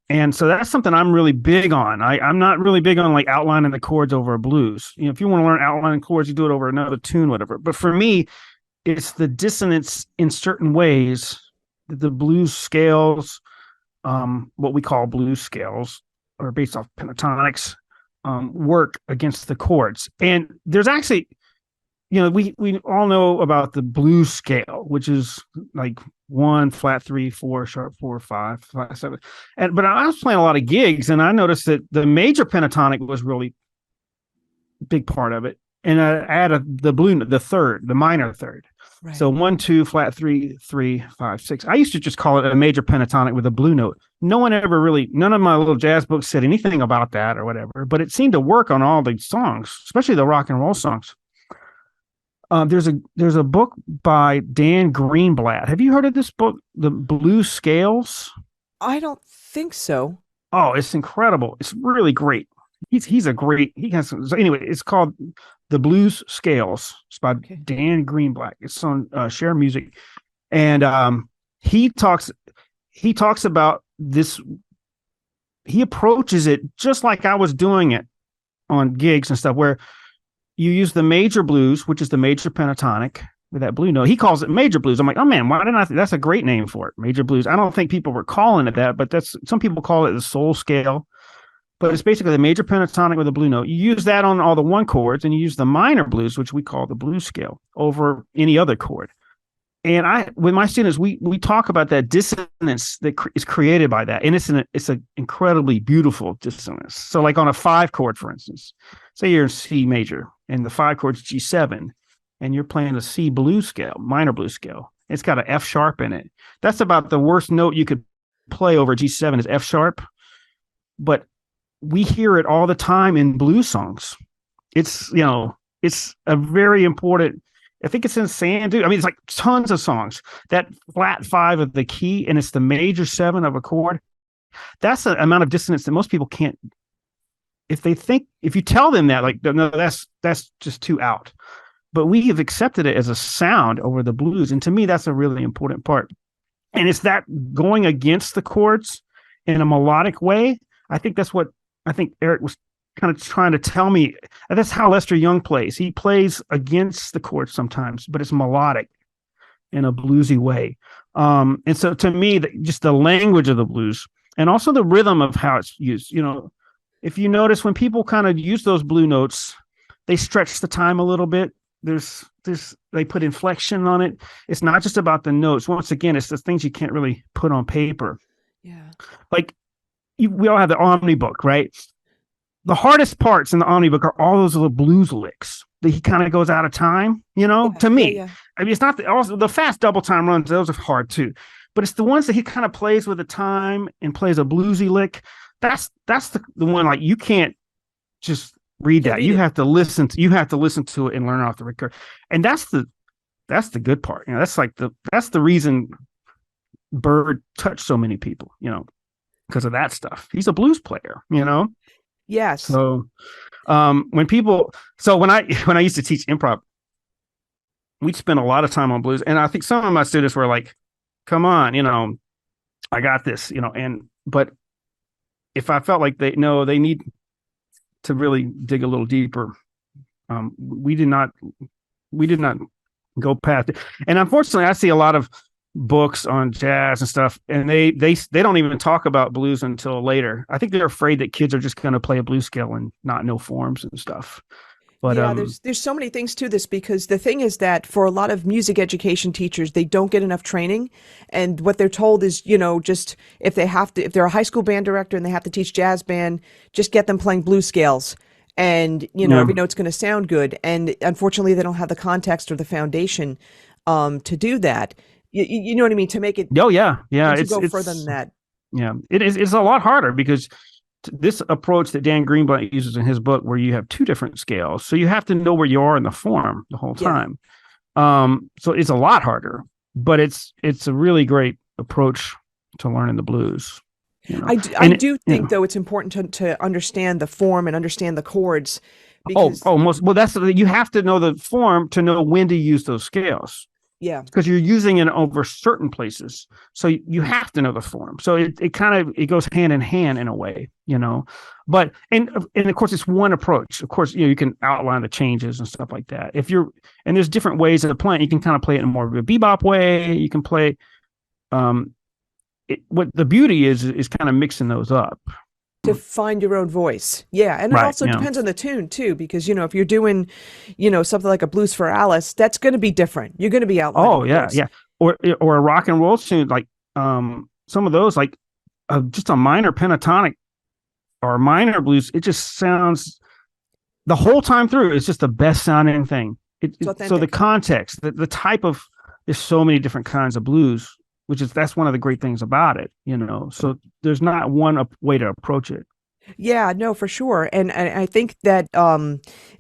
And so that's something I'm really big on. I'm not really big on like outlining the chords over a blues. If you want to learn outlining chords, you do it over another tune, whatever. But for me, it's the dissonance in certain ways that the blues scales, what we call blues scales, are based off pentatonics, work against the chords. And there's actually, we all know about the blues scale, which is like 1 flat 3 4 sharp 4 5 flat 7. But I was playing a lot of gigs, and I noticed that the major pentatonic was really a big part of it. And I added the minor third. Right. So 1 2 flat 3 3 5 6. I used to just call it a major pentatonic with a blue note. None of my little jazz books said anything about that or whatever, but it seemed to work on all the songs, especially the rock and roll songs. There's a book by Dan Greenblatt. Have you heard of this book, The Blues Scales? I don't think so. Oh, it's incredible. It's really great. It's called The Blues Scales. It's by Dan Greenblatt. It's on Share Music. And he talks about this. He approaches it just like I was doing it on gigs and stuff, where you use the major blues, which is the major pentatonic with that blue note. He calls it major blues. I'm like, oh man, why didn't I? That's a great name for it, major blues. I don't think people were calling it that, but some people call it the soul scale. But it's basically the major pentatonic with a blue note. You use that on all the 1 chords, and you use the minor blues, which we call the blues scale, over any other chord. And with my students, we talk about that dissonance that is created by that, and it's an incredibly beautiful dissonance. So, like on a 5 chord, for instance, say you're in C major, and the 5 chord's G7, and you're playing a C blues scale, minor blues scale. It's got an F sharp in it. That's about the worst note you could play over G7 is F sharp, but we hear it all the time in blues songs. It's, you know, it's a very important. I think it's in Sandu. I mean, it's like tons of songs. That flat 5 of the key, and it's the major 7 of a chord. That's an amount of dissonance that most people can't. If you tell them that, like, no, that's just too out. But we have accepted it as a sound over the blues, and to me, that's a really important part. And it's that going against the chords in a melodic way. I think that's what I think Eric was kind of trying to tell me. And that's how Lester Young plays. He plays against the chords sometimes, but it's melodic in a bluesy way. And so to me, just the language of the blues and also the rhythm of how it's used. You know, if you notice when people kind of use those blue notes, they stretch the time a little bit. They put inflection on it. It's not just about the notes. Once again, it's the things you can't really put on paper. Yeah. Like we all have the Omni book, right? The hardest parts in the Omni book are all those little blues licks that he kind of goes out of time, you know, to me. Yeah. I mean, it's not also the fast double time runs. Those are hard too, but it's the ones that he kind of plays with the time and plays a bluesy lick. That's the one, like, you can't just read that. You have to listen to it and learn off the record. And that's the good part. You know, that's the reason Bird touched so many people, you know, because of that stuff. He's a blues player, you know? Yes. So when I used to teach improv, we'd spend a lot of time on blues. And I think some of my students were like, come on, you know, I got this, you know, but if I felt like they need to really dig a little deeper, we did not go past it. And unfortunately, I see a lot of books on jazz and stuff, and they don't even talk about blues until later. I think they're afraid that kids are just going to play a blues scale and not know forms and stuff. But yeah, there's so many things to this, because the thing is that for a lot of music education teachers, they don't get enough training, and what they're told is, you know, just if they're a high school band director and they have to teach jazz band, just get them playing blues scales, and you know, every note's going to sound good. And unfortunately, they don't have the context or the foundation to do that. You know what I mean? To make it. Oh yeah, yeah. To go further than that. Yeah, it is. It's a lot harder because this approach that Dan Greenblatt uses in his book, where you have 2 different scales, so you have to know where you are in the form the whole time. So it's a lot harder, but it's a really great approach to learning the blues. You know? I do think though it's important to understand the form and understand the chords. Because, you have to know the form to know when to use those scales. Yeah, because you're using it over certain places, so you have to know the form. So it kind of goes hand in hand in a way, you know. But and of course it's one approach. Of course, you know, you can outline the changes and stuff like that. And there's different ways of playing. You can kind of play it in more of a bebop way. You can play. What the beauty is kind of mixing those up to find your own voice. Yeah. And it also depends on the tune too, because, you know, if you're doing, you know, something like a Blues for Alice, that's going to be different. You're going to be outlining. Oh yeah. Yeah. Or a rock and roll tune, like some of those, like just a minor pentatonic or minor blues. It just sounds the whole time through. It's just the best sounding thing. So the context, the type of, there's so many different kinds of blues, that's one of the great things about it, you know. So there's not one way to approach it. Yeah, no, for sure. And I think that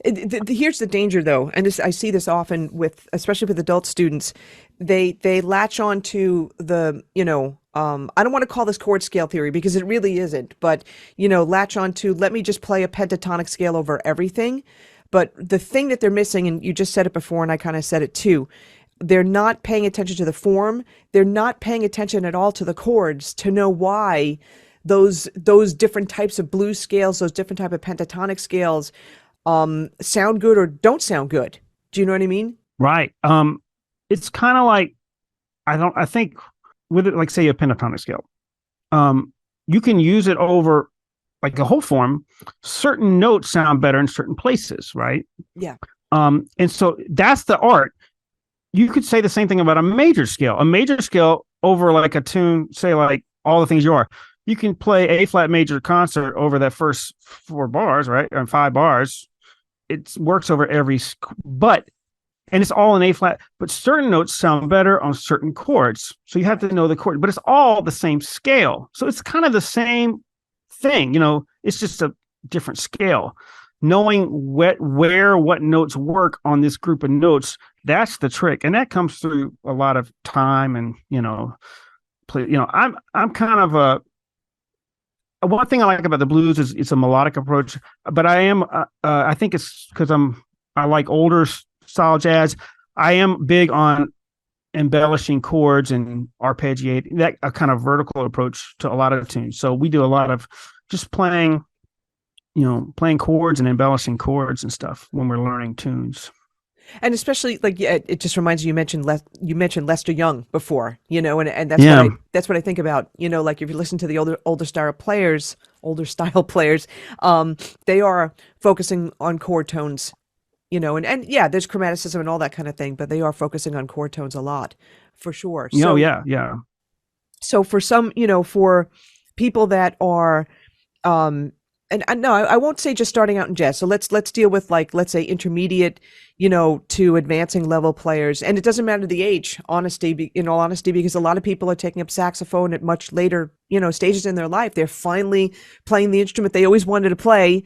here's the danger though, and I see this often especially with adult students. They latch on to the, you know, I don't want to call this chord scale theory because it really isn't, but, you know, latch on to, let me just play a pentatonic scale over everything. But the thing that they're missing, and you just said it before, and I kind of said it too, they're not paying attention to the form. They're not paying attention at all to the chords to know why those different types of blues scales, those different type of pentatonic scales sound good or don't sound good. Do you know what I mean? Right. It's kind of like, I think with it, like say a pentatonic scale, you can use it over like a whole form. Certain notes sound better in certain places, right? Yeah. And so that's the art. You could say the same thing about a major scale. A major scale over like a tune, say like All the Things You Are. You can play A flat major concert over that first 4 bars, right? And 5 bars. It works over every, and it's all in A flat, but certain notes sound better on certain chords. So you have to know the chord, but it's all the same scale. So it's kind of the same thing, you know, it's just a different scale. knowing what notes work on this group of notes, that's the trick. And that comes through a lot of time and, I'm kind of one thing I like about the blues is it's a melodic approach, but I think it's because I like older style jazz. I am big on embellishing chords and arpeggiating, that a kind of vertical approach to a lot of tunes. So we do a lot of just playing chords and embellishing chords and stuff when we're learning tunes. And especially like, yeah, it just reminds me, you mentioned Lester Young before, and Yeah. that's what I think about, like if you listen to the older style players, they are focusing on chord tones, and yeah, there's chromaticism and all that kind of thing, but they are focusing on chord tones a lot, for sure. Oh, So, yeah. so for some, for people that are, and no, I won't say just starting out in jazz. So let's deal with, like, let's say intermediate, to advancing level players. And it doesn't matter the age, in all honesty, because a lot of people are taking up saxophone at much later, stages in their life. They're finally playing the instrument they always wanted to play,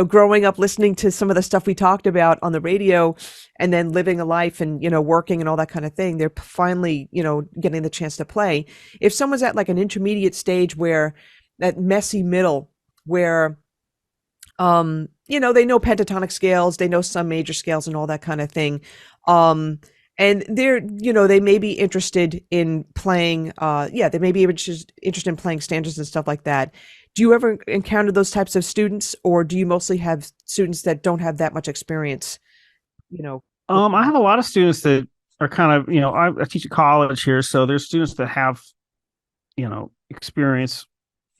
growing up, listening to some of the stuff we talked about on the radio, and then living a life and, working and all that kind of thing. They're finally, getting the chance to play. If someone's at like an intermediate stage, where that messy middle, where they know pentatonic scales, they know some major scales and all that kind of thing. And they may be interested in playing, they may be interested in playing standards and stuff like that. Do you ever encounter those types of students, or do you mostly have students that don't have that much experience, I have a lot of students that are kind of, I teach at college here. So there's students that have, experience,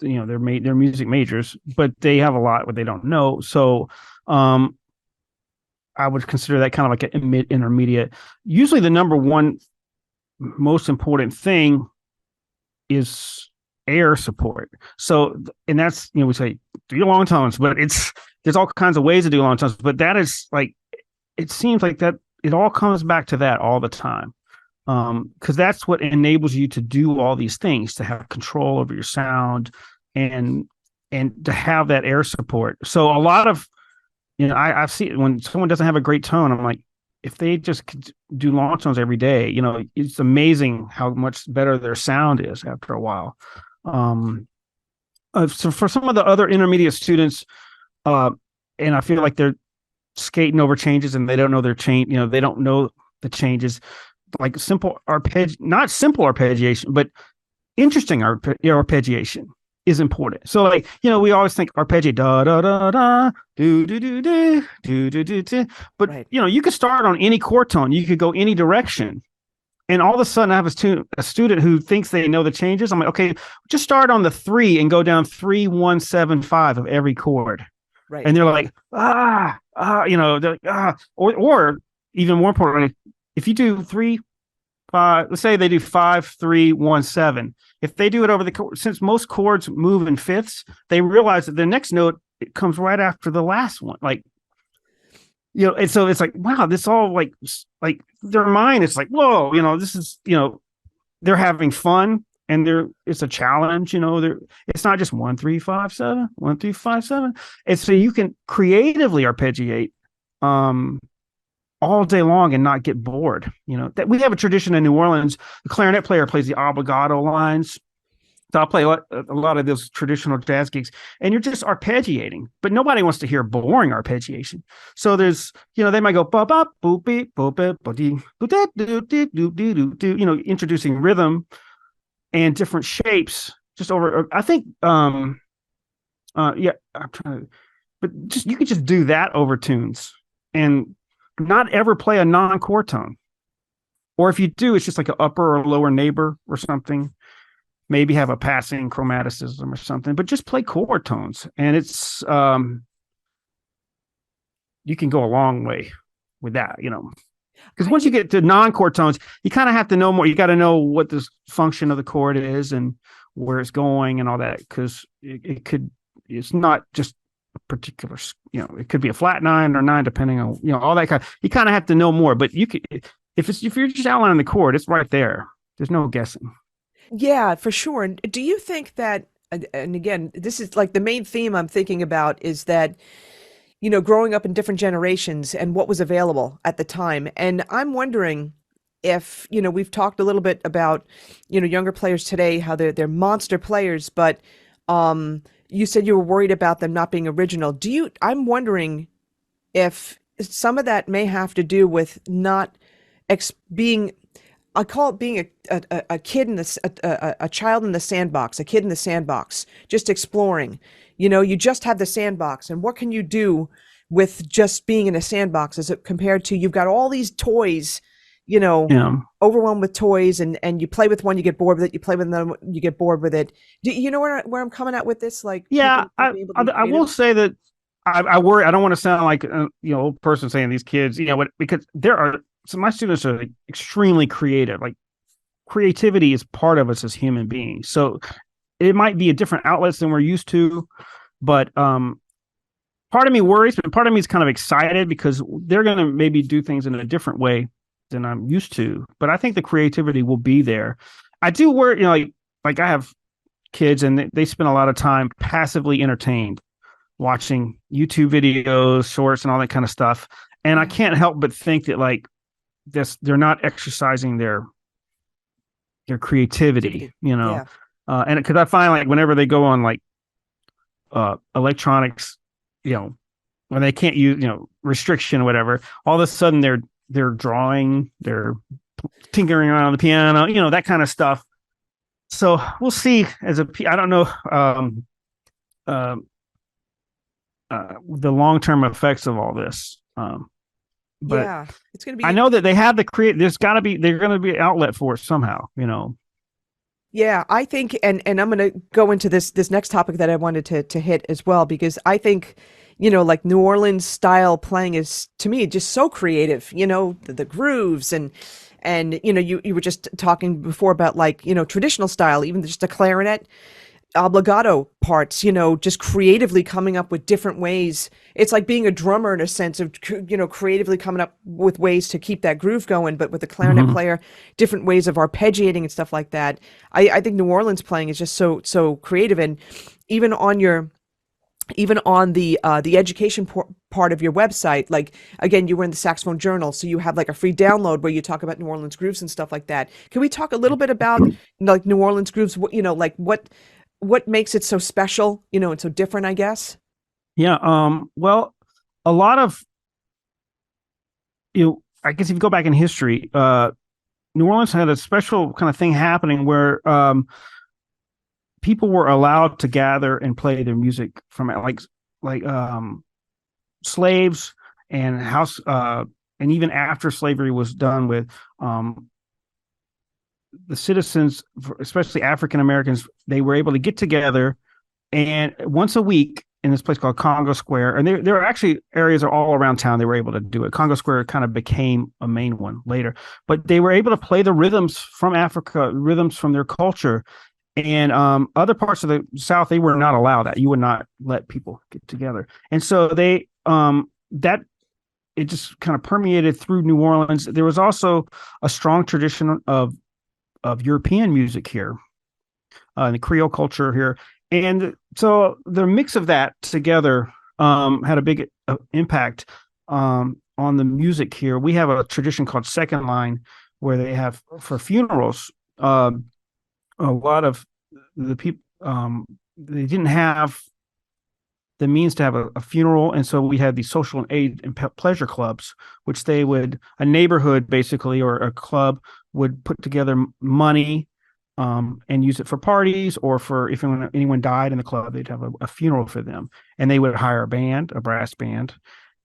they're music majors, but they have a lot what they don't know. So I would consider that kind of like an intermediate. Usually the number one most important thing is air support. So, and that's, we say do your long tones, but there's all kinds of ways to do long tones, but that is like, it seems like that it all comes back to that all the time. Because that's what enables you to do all these things, to have control over your sound and to have that air support. So a lot of, I've seen when someone doesn't have a great tone, I'm like, if they just do long tones every day, it's amazing how much better their sound is after a while. So for some of the other intermediate students, and I feel like they're skating over changes and they don't know their change, they don't know the changes. Like not simple arpeggiation, but interesting arpeggiation is important. So, like, we always think arpeggiate da da da da do do do do do do do do, but right. You could start on any chord tone. You could go any direction, and all of a sudden, I have a student who thinks they know the changes. I'm like, okay, just start on the 3 and go down 3 1 7 5 of every chord, Right. And they're like they're like or even more importantly, if you do 3 5, let's say they do 5 3 1 7. If they do it over since most chords move in fifths, they realize that the next note it comes right after the last one. Like, and so it's like, wow, this all like their mind is like, whoa, this is, they're having fun and it's a challenge, it's not just 1 3 5 7 1 3 5 7. And so you can creatively arpeggiate all day long and not get bored. That we have a tradition in New Orleans. The clarinet player plays the obligato lines. So I'll play a lot of those traditional jazz gigs, and you're just arpeggiating, but nobody wants to hear boring arpeggiation. So there's, they might go ba ba boop beep boop beep bo dee boop da do do do do do, introducing rhythm and different shapes just over. I think, I'm trying to, but just you could just do that over tunes and not ever play a non-chord tone. Or if you do, it's just like an upper or lower neighbor or something. Maybe have a passing chromaticism or something, but just play chord tones. And it's you can go a long way with that, because once you get to non-chord tones, you kind of have to know more. You got to know what the function of the chord is and where it's going and all that, because it's not just particular, it could be a flat 9 or 9 depending on, all that kind of, you kind of have to know more. But you could, if you're just outlining the chord, it's right there. There's no guessing. Yeah, for sure. And do you think that, and again, this is like the main theme I'm thinking about, is that growing up in different generations and what was available at the time. And I'm wondering if, we've talked a little bit about, younger players today, how they're monster players, but you said you were worried about them not being original. I'm wondering if some of that may have to do with not being, I call it being a kid in this, a child in the sandbox, a kid in the sandbox, just exploring. You just have the sandbox, and what can you do with just being in a sandbox as it compared to you've got all these toys, Yeah. overwhelmed with toys, and you play with one, you get bored with it. You play with another, you get bored with it. Do you know where I'm coming at with this? Like Yeah, people not being able to be I will creative? say that I worry. I don't want to sound like old person saying these kids, because there are so my students are like extremely creative. Like creativity is part of us as human beings. So it might be a different outlets than we're used to, but part of me worries, but part of me is kind of excited because they're going to maybe do things in a different way than I'm used to. But I think the creativity will be there. I do worry, like I have kids and they spend a lot of time passively entertained watching YouTube videos, shorts, and all that kind of stuff. And I can't help but think that like they're not exercising their creativity, Yeah. and because I find like whenever they go on like electronics, when they can't use restriction or whatever, all of a sudden they're drawing, they're tinkering around on the piano, that kind of stuff. So we'll see. I don't know the long-term effects of all this. But Yeah, it's going to I be. know that they have there's got to be, they're going to be an outlet for it somehow, Yeah, I think, and I'm going to go into this next topic that I wanted to hit as well, because I think, like New Orleans style playing is to me just so creative. The grooves and you were just talking before about like traditional style, even just a clarinet obligato parts, just creatively coming up with different ways. It's like being a drummer in a sense of, creatively coming up with ways to keep that groove going, but with a clarinet Mm-hmm. player, different ways of arpeggiating and stuff like that. I think New Orleans playing is just so creative. And even on the education part of your website, like again, you were in the Saxophone Journal, so you have like a free download where you talk about New Orleans grooves and stuff like that. Can we talk a little bit about like New Orleans grooves? Like what makes it so special, and so different, I guess? Yeah. Well, a lot of, I guess if you go back in history, New Orleans had a special kind of thing happening where people were allowed to gather and play their music from like slaves and house and even after slavery was done with, the citizens, especially African Americans, they were able to get together and once a week in this place called Congo Square, and there are actually areas all around town they were able to do it. Congo Square kind of became a main one later, but they were able to play the rhythms from Africa, rhythms from their culture. And other parts of the South, they were not allowed that. You would not let people get together. And so that it just kind of permeated through New Orleans. There was also a strong tradition of European music here, the Creole culture here. And so the mix of that together had a big impact on the music here. We have a tradition called second line where they have for funerals. A lot of the people, they didn't have the means to have a funeral. And so we had these social and aid and pleasure clubs, which a neighborhood basically, or a club would put together money and use it for parties, or for if anyone died in the club, they'd have a funeral for them. And they would hire a brass band.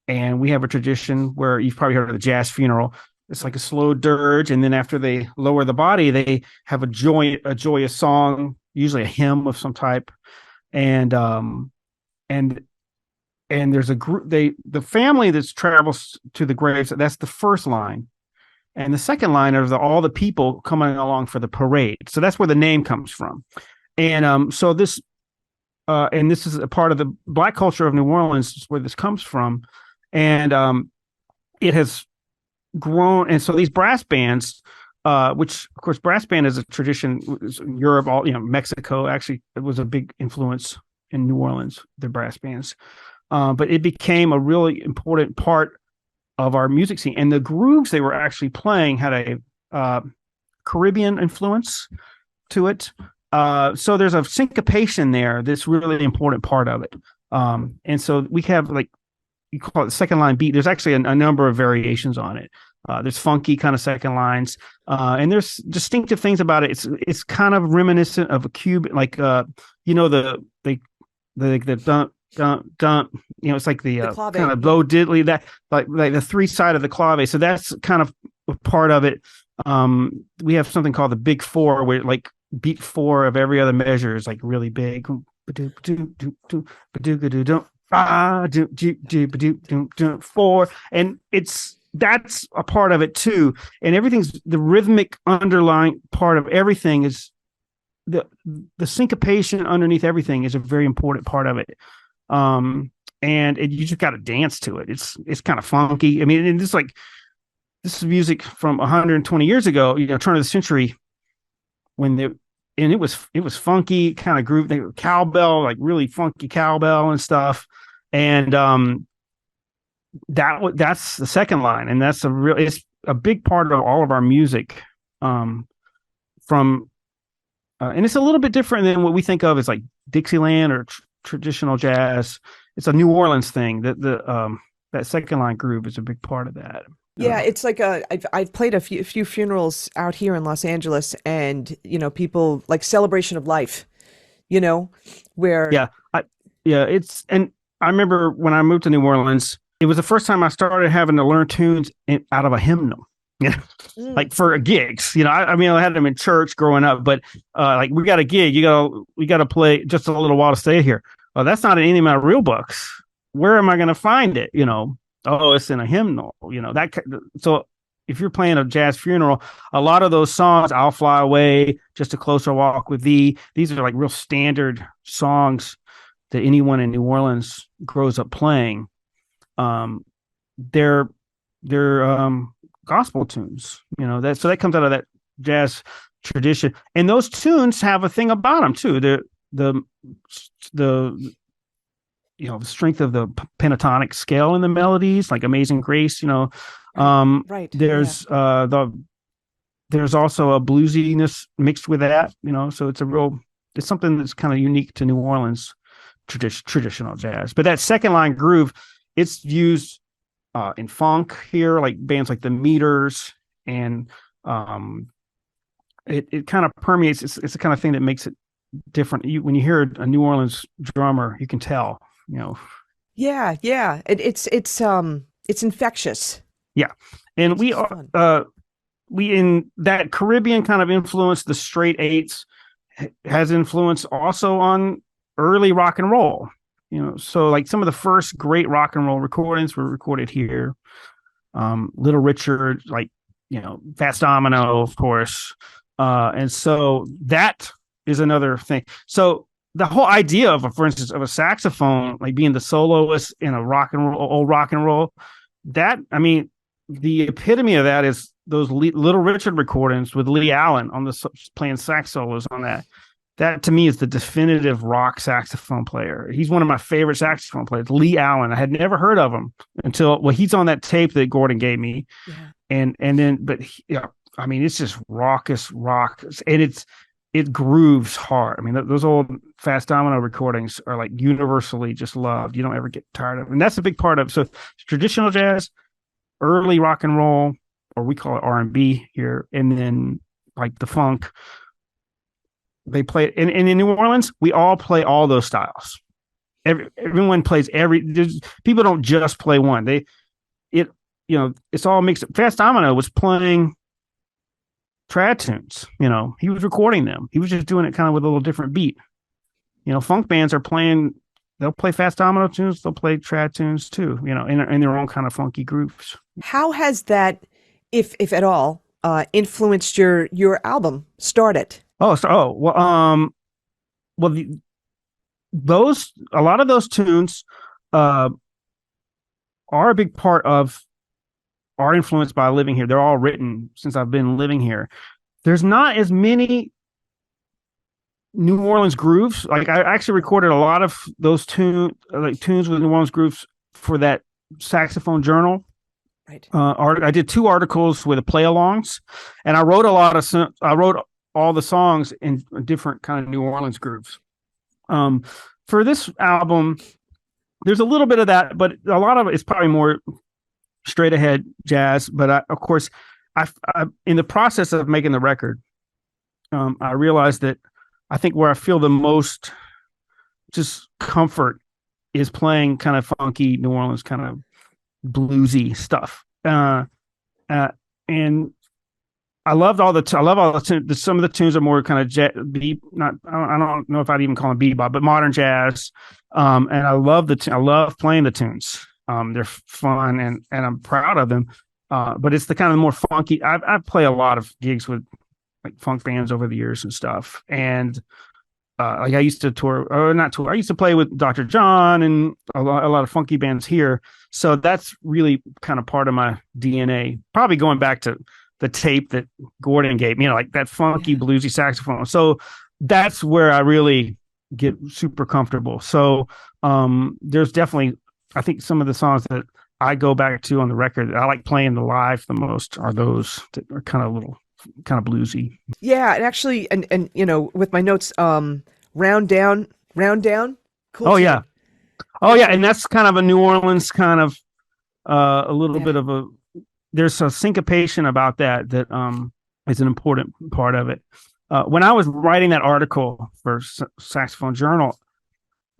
And we have a tradition where you've probably heard of the jazz funeral. It's like a slow dirge, and then after they lower the body, they have a joyous song, usually a hymn of some type, and and there's a group. The family that travels to the graves. That's the first line, and the second line are all the people coming along for the parade. So that's where the name comes from, and so this and this is a part of the Black culture of New Orleans, where this comes from, and it has grown. And so these brass bands, which of course brass band is a tradition in Europe, Mexico actually, it was a big influence in New Orleans, the brass bands. but it became a really important part of our music scene. And the grooves they were actually playing had a Caribbean influence to it. So there's a syncopation there that's really important part of it. And so we have, like, you call it the second line beat. There's actually a number of variations on it. There's funky kind of second lines, and there's distinctive things about it. It's kind of reminiscent of a cube, like the dun dun dun. It's like the kind of low diddly, that like the three side of the clave. So that's kind of a part of it. We have something called the big four, where like beat four of every other measure is like really big. Four, and that's a part of it too. And everything's the rhythmic underlying part of everything is the syncopation underneath everything is a very important part of it. And you just got to dance to it. It's kind of funky. I mean, and it's like, this is music from 120 years ago, turn of the century, it was funky, kind of groove, cowbell, like really funky cowbell and stuff. And that's the second line, and it's a big part of all of our music. And it's a little bit different than what we think of as like Dixieland or traditional jazz. It's a New Orleans thing. That second line groove is a big part of that. Yeah, it's like I've played a few funerals out here in Los Angeles, and people like celebration of life, where and I remember when I moved to New Orleans, it was the first time I started having to learn tunes out of a hymnal. Like for gigs. I mean, I had them in church growing up, but like, we got a gig, we got to play just a little while to stay here. Well, that's not in any of my real books. Where am I going to find it? Oh, it's in a hymnal. So if you're playing a jazz funeral, a lot of those songs, "I'll Fly Away," "Just a Closer Walk with Thee," these are like real standard songs that anyone in New Orleans grows up playing. They're gospel tunes, so that comes out of that jazz tradition. And those tunes have a thing about them too. The strength of the pentatonic scale in the melodies, like Amazing Grace. right. There's there's also a bluesiness mixed with that. So it's something that's kind of unique to New Orleans traditional jazz. But that second line groove, it's used in funk here, like bands like the Meters, and it kind of permeates. It's the kind of thing that makes it different. When you hear a New Orleans drummer, you can tell. Yeah. It's infectious. Yeah, and we in that Caribbean kind of influence, the straight eights has influence also on early rock and roll. So like some of the first great rock and roll recordings were recorded here. Little Richard, like, Fats Domino, of course. And so that is another thing. So the whole idea for instance, of a saxophone, like being the soloist in a old rock and roll, that, I mean, the epitome of that is those Little Richard recordings with Lee Allen playing sax solos on that. That to me is the definitive rock saxophone player. He's one of my favorite saxophone players, Lee Allen. I had never heard of him until he's on that tape that Gordon gave me. Yeah. And then, I mean, it's just raucous rock, and it grooves hard. I mean, those old Fats Domino recordings are like universally just loved. You don't ever get tired of them. And that's a big part of, so traditional jazz, early rock and roll, or we call it R&B here, and then like the funk. They play it, and in New Orleans, we all play all those styles. Everyone plays people don't just play one. It's all mixed. Fats Domino was playing trad tunes. He was recording them. He was just doing it kind of with a little different beat. Funk bands are playing. They'll play Fats Domino tunes. They'll play trad tunes too. In their own kind of funky grooves. How has that, if at all, influenced your album? Start It. A lot of those tunes are a big part of our influence by living here. They're all written since I've been living here. There's not as many New Orleans grooves. Like I actually recorded a lot of those tunes with New Orleans grooves for that saxophone journal. Right. I did 2 articles with the play-alongs, and I wrote I wrote all the songs in different kind of New Orleans grooves. For this album, there's a little bit of that, but a lot of it's probably more straight ahead jazz. But of course, I in the process of making the record, I realized that I think where I feel the most just comfort is playing kind of funky New Orleans kind of bluesy stuff. And I loved all the tunes. Some of the tunes are more kind of I don't know if I'd even call them bebop, but modern jazz. And I love I love playing the tunes. They're fun and I'm proud of them. But it's the kind of more funky. I play a lot of gigs with like funk bands over the years and stuff. And like I used to tour, or not tour. I used to play with Dr. John and a lot of funky bands here. So that's really kind of part of my DNA. Probably going back to the tape that Gordon gave me, like that funky bluesy saxophone. So that's where I really get super comfortable. So there's definitely, I think some of the songs that I go back to on the record that I like playing the live the most are those that are kind of bluesy. Yeah, and actually, and with my notes, round down. Cool. Oh yeah. Oh yeah, and that's kind of a New Orleans kind of a little bit of there's a syncopation about that is an important part of it. When I was writing that article for Saxophone Journal,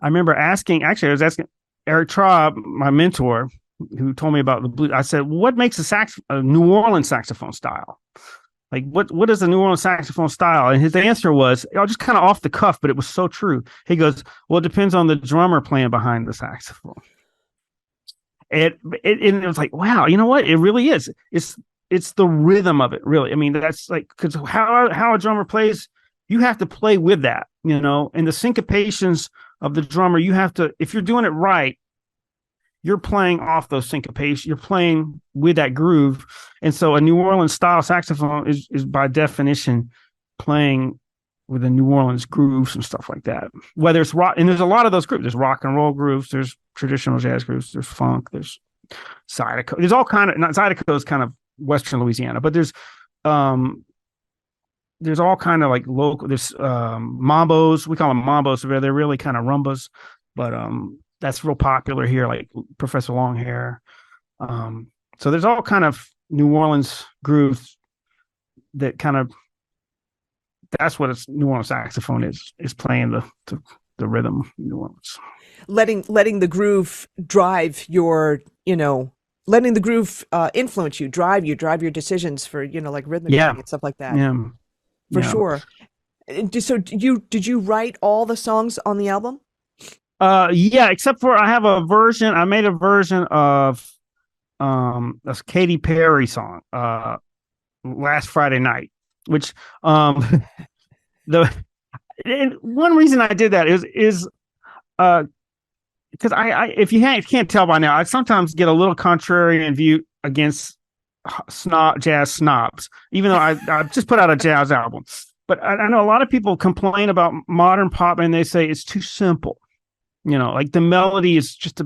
I remember I was asking Eric Traub, my mentor, who told me about the blues. I said, what makes a New Orleans saxophone style? Like, what is the New Orleans saxophone style? And his answer was, just kind of off the cuff, but it was so true. He goes, well, it depends on the drummer playing behind the saxophone. And it was like, wow, you know what? It really is. It's the rhythm of it, really. I mean, that's like, because how a drummer plays, you have to play with that, and the syncopations of the drummer, you have to, if you're doing it right, you're playing off those syncopations. You're playing with that groove. And so a New Orleans style saxophone is by definition playing with the New Orleans grooves and stuff like that. Whether it's rock, and there's a lot of those grooves. There's rock and roll grooves. There's traditional jazz grooves. There's funk. There's Zydeco. There's all kind of, not Zydeco is kind of Western Louisiana, but there's all kind of like local. There's mambos. We call them mambos. They're really kind of rumbas, but that's real popular here, like Professor Longhair. So there's all kind of New Orleans grooves that kind of, that's what a New Orleans saxophone is playing the rhythm of New Orleans. Letting the groove drive your, letting the groove influence you, drive your decisions for, like rhythmic and stuff like that. Yeah. For sure. So did you write all the songs on the album? Yeah, except for I made a version of a Katy Perry song last Friday night, which one reason I did that is because I if you can't tell by now, I sometimes get a little contrarian view against jazz snobs, even though I just put out a jazz album. But I know a lot of people complain about modern pop and they say it's too simple. Like the melody is just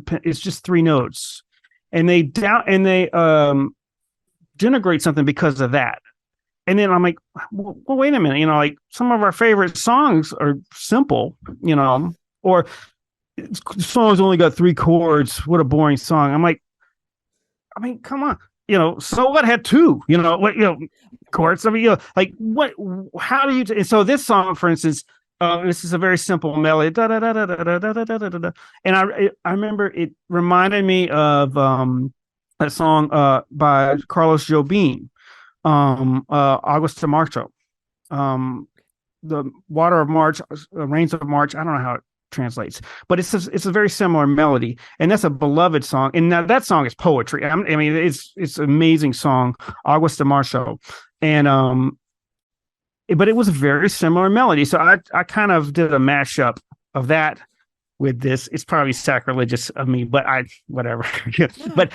3 notes, and they denigrate something because of that. And then I'm like, well, wait a minute, like some of our favorite songs are simple, or the song's only got 3 chords. What a boring song. I'm like, I mean, come on, So What had 2, chords. I mean, like what? How do you? And so this song, for instance. This is a very simple melody, da, da, da, da, da, da, da, da, da, da. And I remember it reminded me of that song by Carlos Jobim, August to Marcho, the Water of March, Rains of March. I don't know how it translates, but it's a very similar melody, and that's a beloved song. And now that song is poetry. I mean, it's an amazing song, August to Marcho, and but it was a very similar melody. So I kind of did a mashup of that with this. It's probably sacrilegious of me, but whatever. But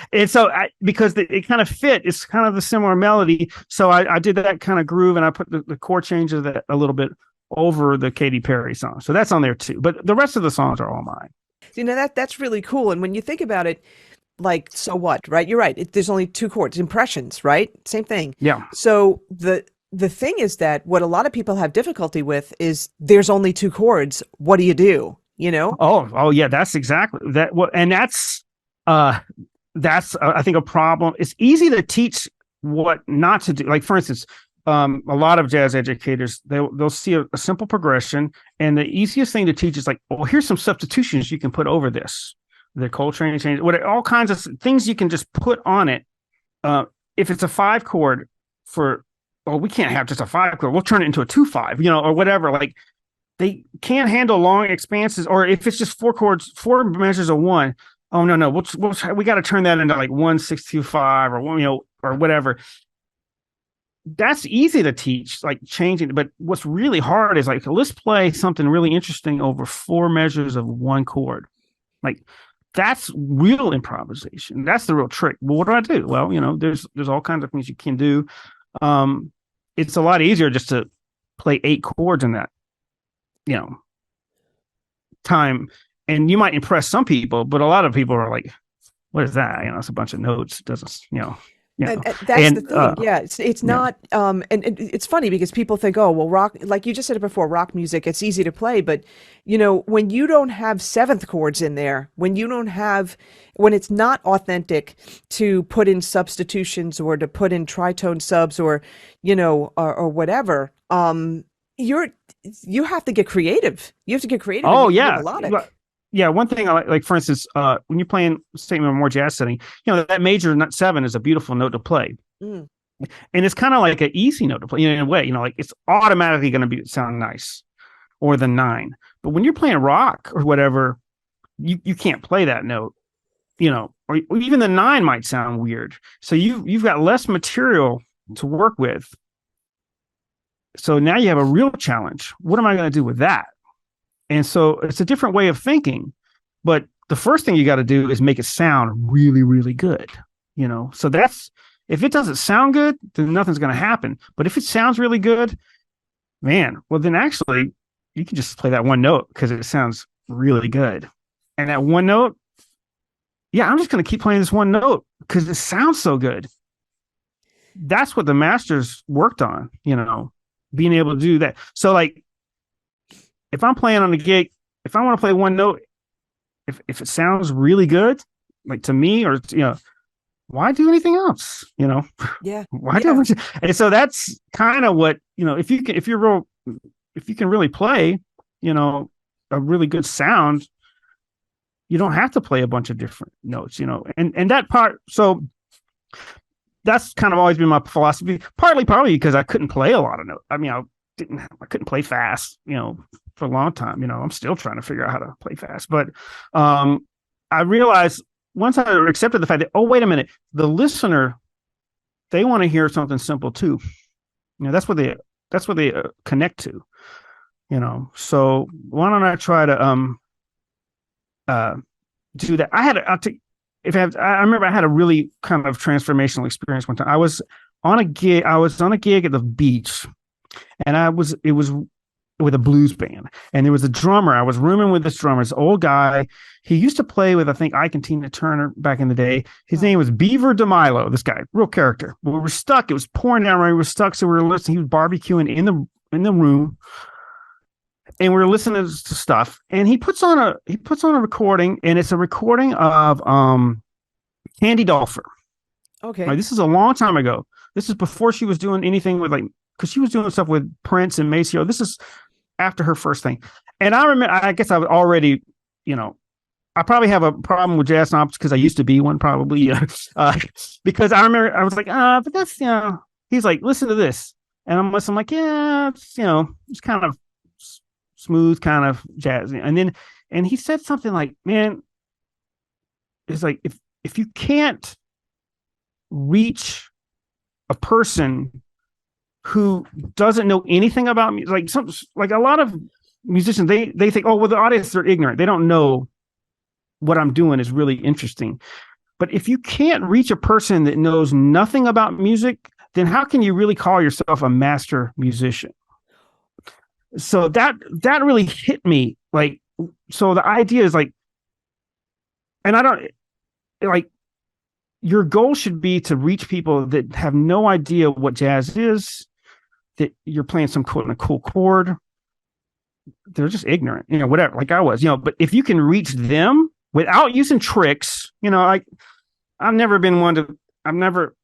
because it kind of fit, it's kind of the similar melody. So I did that kind of groove, and I put the chord change of that a little bit over the Katy Perry song. So that's on there too. But the rest of the songs are all mine. You know, that's really cool. And when you think about it, like, so what, right? You're right. There's only two chords, impressions, right? Same thing. Yeah. So the thing is that what a lot of people have difficulty with is there's only two chords. What do you do? You know? Oh yeah, that's exactly that. Well, and that's I think a problem. It's easy to teach what not to do. Like, for instance, a lot of jazz educators, they'll see a simple progression, and the easiest thing to teach is like, oh, here's some substitutions you can put over this. The Coltrane change, all kinds of things you can just put on it. If it's a 5 chord we can't have just a 5 chord. We'll turn it into a 2/5, or whatever. Like, they can't handle long expanses, or if it's just 4 chords, 4 measures of 1. Oh no, we got to turn that into like 1/6-5 or 1, or whatever. That's easy to teach, like changing. But what's really hard is like, let's play something really interesting over 4 measures of 1 chord. Like, that's real improvisation. That's the real trick. Well, what do I do? Well, there's all kinds of things you can do. It's a lot easier just to play 8 chords in that, time. And you might impress some people, but a lot of people are like, what is that? It's a bunch of notes. It doesn't, And that's the thing. Yeah, it's not. And it's funny because people think, oh, well, rock, like you just said it before, rock music, it's easy to play. But, when you don't have 7th chords in there, when it's not authentic to put in substitutions or to put in tritone subs or whatever, you have to get creative. You have to get creative. Oh, yeah. Melodic. Yeah, one thing I like, for instance, when you're playing, say, in a more jazz setting, that major 7 is a beautiful note to play. And it's kind of like an easy note to play, in a way, like it's automatically going to sound nice, or the 9. But when you're playing rock or whatever, you can't play that note, or even the 9 might sound weird. So you've got less material to work with. So now you have a real challenge. What am I going to do with that? And so it's a different way of thinking, but the first thing you got to do is make it sound really, really good, So if it doesn't sound good, then nothing's going to happen. But if it sounds really good, man, well, then actually you can just play that one note because it sounds really good. And that one note, yeah, I'm just going to keep playing this one note because it sounds so good. That's what the masters worked on, being able to do that. So, like, if I'm playing on a gig, if I want to play one note, if it sounds really good, like to me, or why do anything else? Yeah. Why do? And so that's kind of what if you can really play, a really good sound, you don't have to play a bunch of different notes, and that part. So that's kind of always been my philosophy. Partly because I couldn't play a lot of notes. I mean, I couldn't play fast, for a long time. I'm still trying to figure out how to play fast. But I realized once I accepted the fact that, oh, wait a minute, the listener, they want to hear something simple too. That's what they connect to. So why don't I try to do that? I remember I had a really kind of transformational experience one time. I was on a gig at the beach, and it was with a blues band, and there was a drummer. I was rooming with this drummer, this old guy. He used to play with, I think, Ike and Tina Turner back in the day. His name was Beaver DeMilo. This guy, real character. Well, we were stuck. It was pouring down rain. We were stuck, so we were listening. He was barbecuing in the room, and we were listening to stuff. And he puts on a recording, and it's a recording of Candy Dolfer. Okay, right, this is a long time ago. This is before she was doing anything with, like, because she was doing stuff with Prince and Maceo. This is after her first thing. And I remember, I guess I was already, I probably have a problem with jazz knobs because I used to be one, probably, because I remember I was like, but that's, he's like, listen to this. And I'm like, yeah, it's, it's kind of smooth, kind of jazz. And he said something like, man, it's like, if you can't reach a person who doesn't know anything about me, like a lot of musicians, they think, oh, well, the audience are ignorant. They don't know what I'm doing is really interesting. But if you can't reach a person that knows nothing about music, then how can you really call yourself a master musician? So that really hit me. Like, so the idea is like, and I don't like, your goal should be to reach people that have no idea what jazz is, that you're playing some a cool chord. They're just ignorant, whatever, like I was, but if you can reach them without using tricks, I've never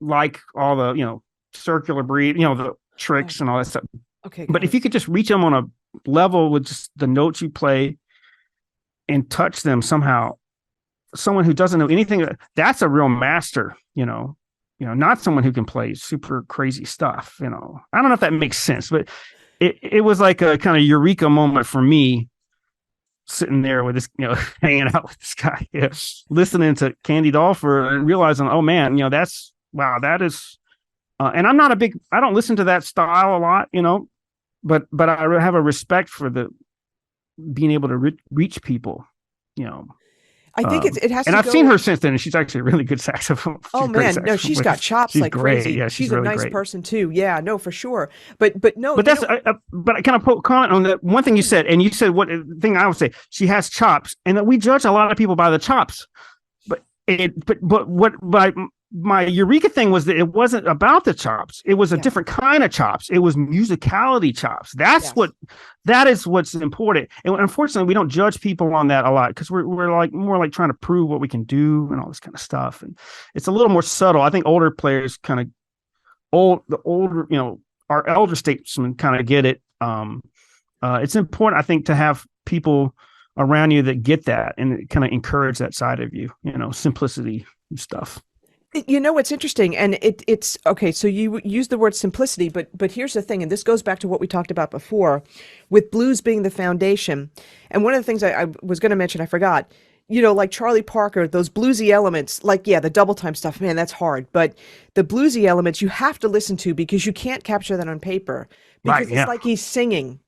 like all the, circular breathe, the tricks and all that stuff. Okay. But if you could just reach them on a level with just the notes you play and touch them somehow, someone who doesn't know anything, that's a real master, not someone who can play super crazy stuff. I don't know if that makes sense, but it was like a kind of eureka moment for me, sitting there with this, hanging out with this guy, listening to Candy Dolfer and realizing, oh man, that is, and I don't listen to that style a lot, but I have a respect for being able to reach people, I think it has to and I've go seen her since then, and she's actually a really good saxophone. Oh man, no, she's got chops like great. crazy. Yeah, she's really a nice great. person too. Yeah, no, for sure. But no, but that's but I kind of comment on that one thing you said, and you said what thing I would say. She has chops, and that we judge a lot of people by the chops. But what my eureka thing was that it wasn't about the chops. It was a different kind of chops. It was musicality chops. That is what's important. And unfortunately, we don't judge people on that a lot because we're like more like trying to prove what we can do and all this kind of stuff. And it's a little more subtle. I think older players kind of our elder statesmen kind of get it. It's important, I think, to have people around you that get that and kind of encourage that side of you, simplicity and stuff. It's interesting, and it's okay. So you use the word simplicity, but here's the thing, and this goes back to what we talked about before, with blues being the foundation. And one of the things I was going to mention, I forgot. Like Charlie Parker, those bluesy elements, the double time stuff, man, that's hard. But the bluesy elements you have to listen to because you can't capture that on paper because it's like he's singing.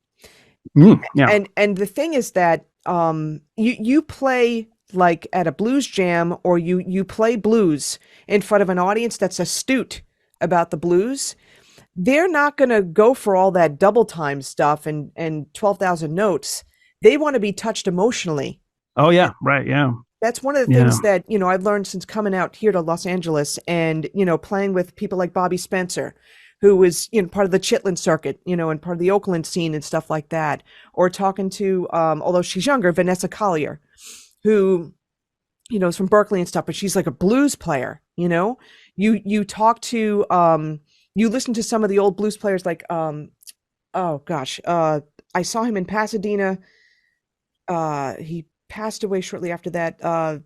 Yeah. And the thing is that you play like at a blues jam, or you play blues in front of an audience that's astute about the blues, they're not going to go for all that double time stuff and 12,000 notes. They want to be touched emotionally. Oh yeah, right, yeah. That's one of the things that, I've learned since coming out here to Los Angeles and, playing with people like Bobby Spencer, who was, part of the Chitlin circuit, and part of the Oakland scene and stuff like that, or talking to, although she's younger, Vanessa Collier, who, is from Berkeley and stuff, but she's like a blues player, you talk to, you listen to some of the old blues players, like, oh gosh, I saw him in Pasadena. He passed away shortly after that.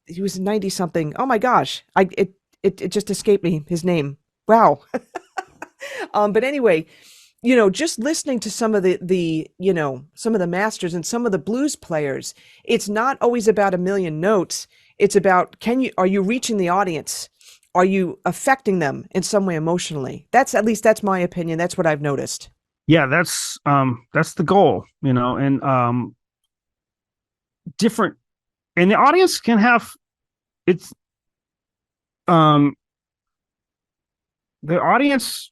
He was 90 something. Oh my gosh. It just escaped me, his name. Wow. But anyway, just listening to some of the some of the masters and some of the blues players, it's not always about a million notes. It's about, are you reaching the audience? Are you affecting them in some way emotionally? That's my opinion. That's what I've noticed. Yeah, that's the goal, and different, and the audience can have the audience.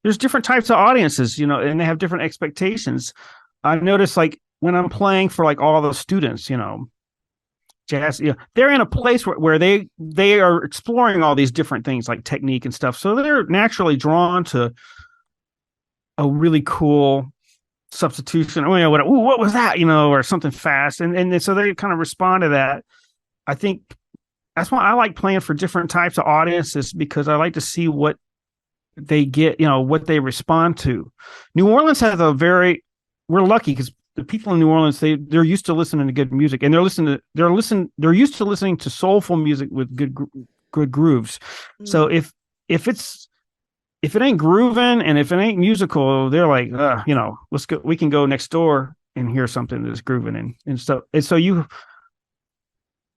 There's different types of audiences, and they have different expectations. I noticed, like, when I'm playing for like all the students, jazz, they're in a place where they are exploring all these different things like technique and stuff. So they're naturally drawn to a really cool substitution. What was that? Or something fast. And so they kind of respond to that. I think that's why I like playing for different types of audiences, because I like to see what they get, what they respond to. New Orleans has we're lucky because the people in New Orleans, they're used to listening to good music, and they're used to listening to soulful music with good grooves. Mm. So if it ain't grooving and if it ain't musical, they're like, let's go. We can go next door and hear something that's grooving and so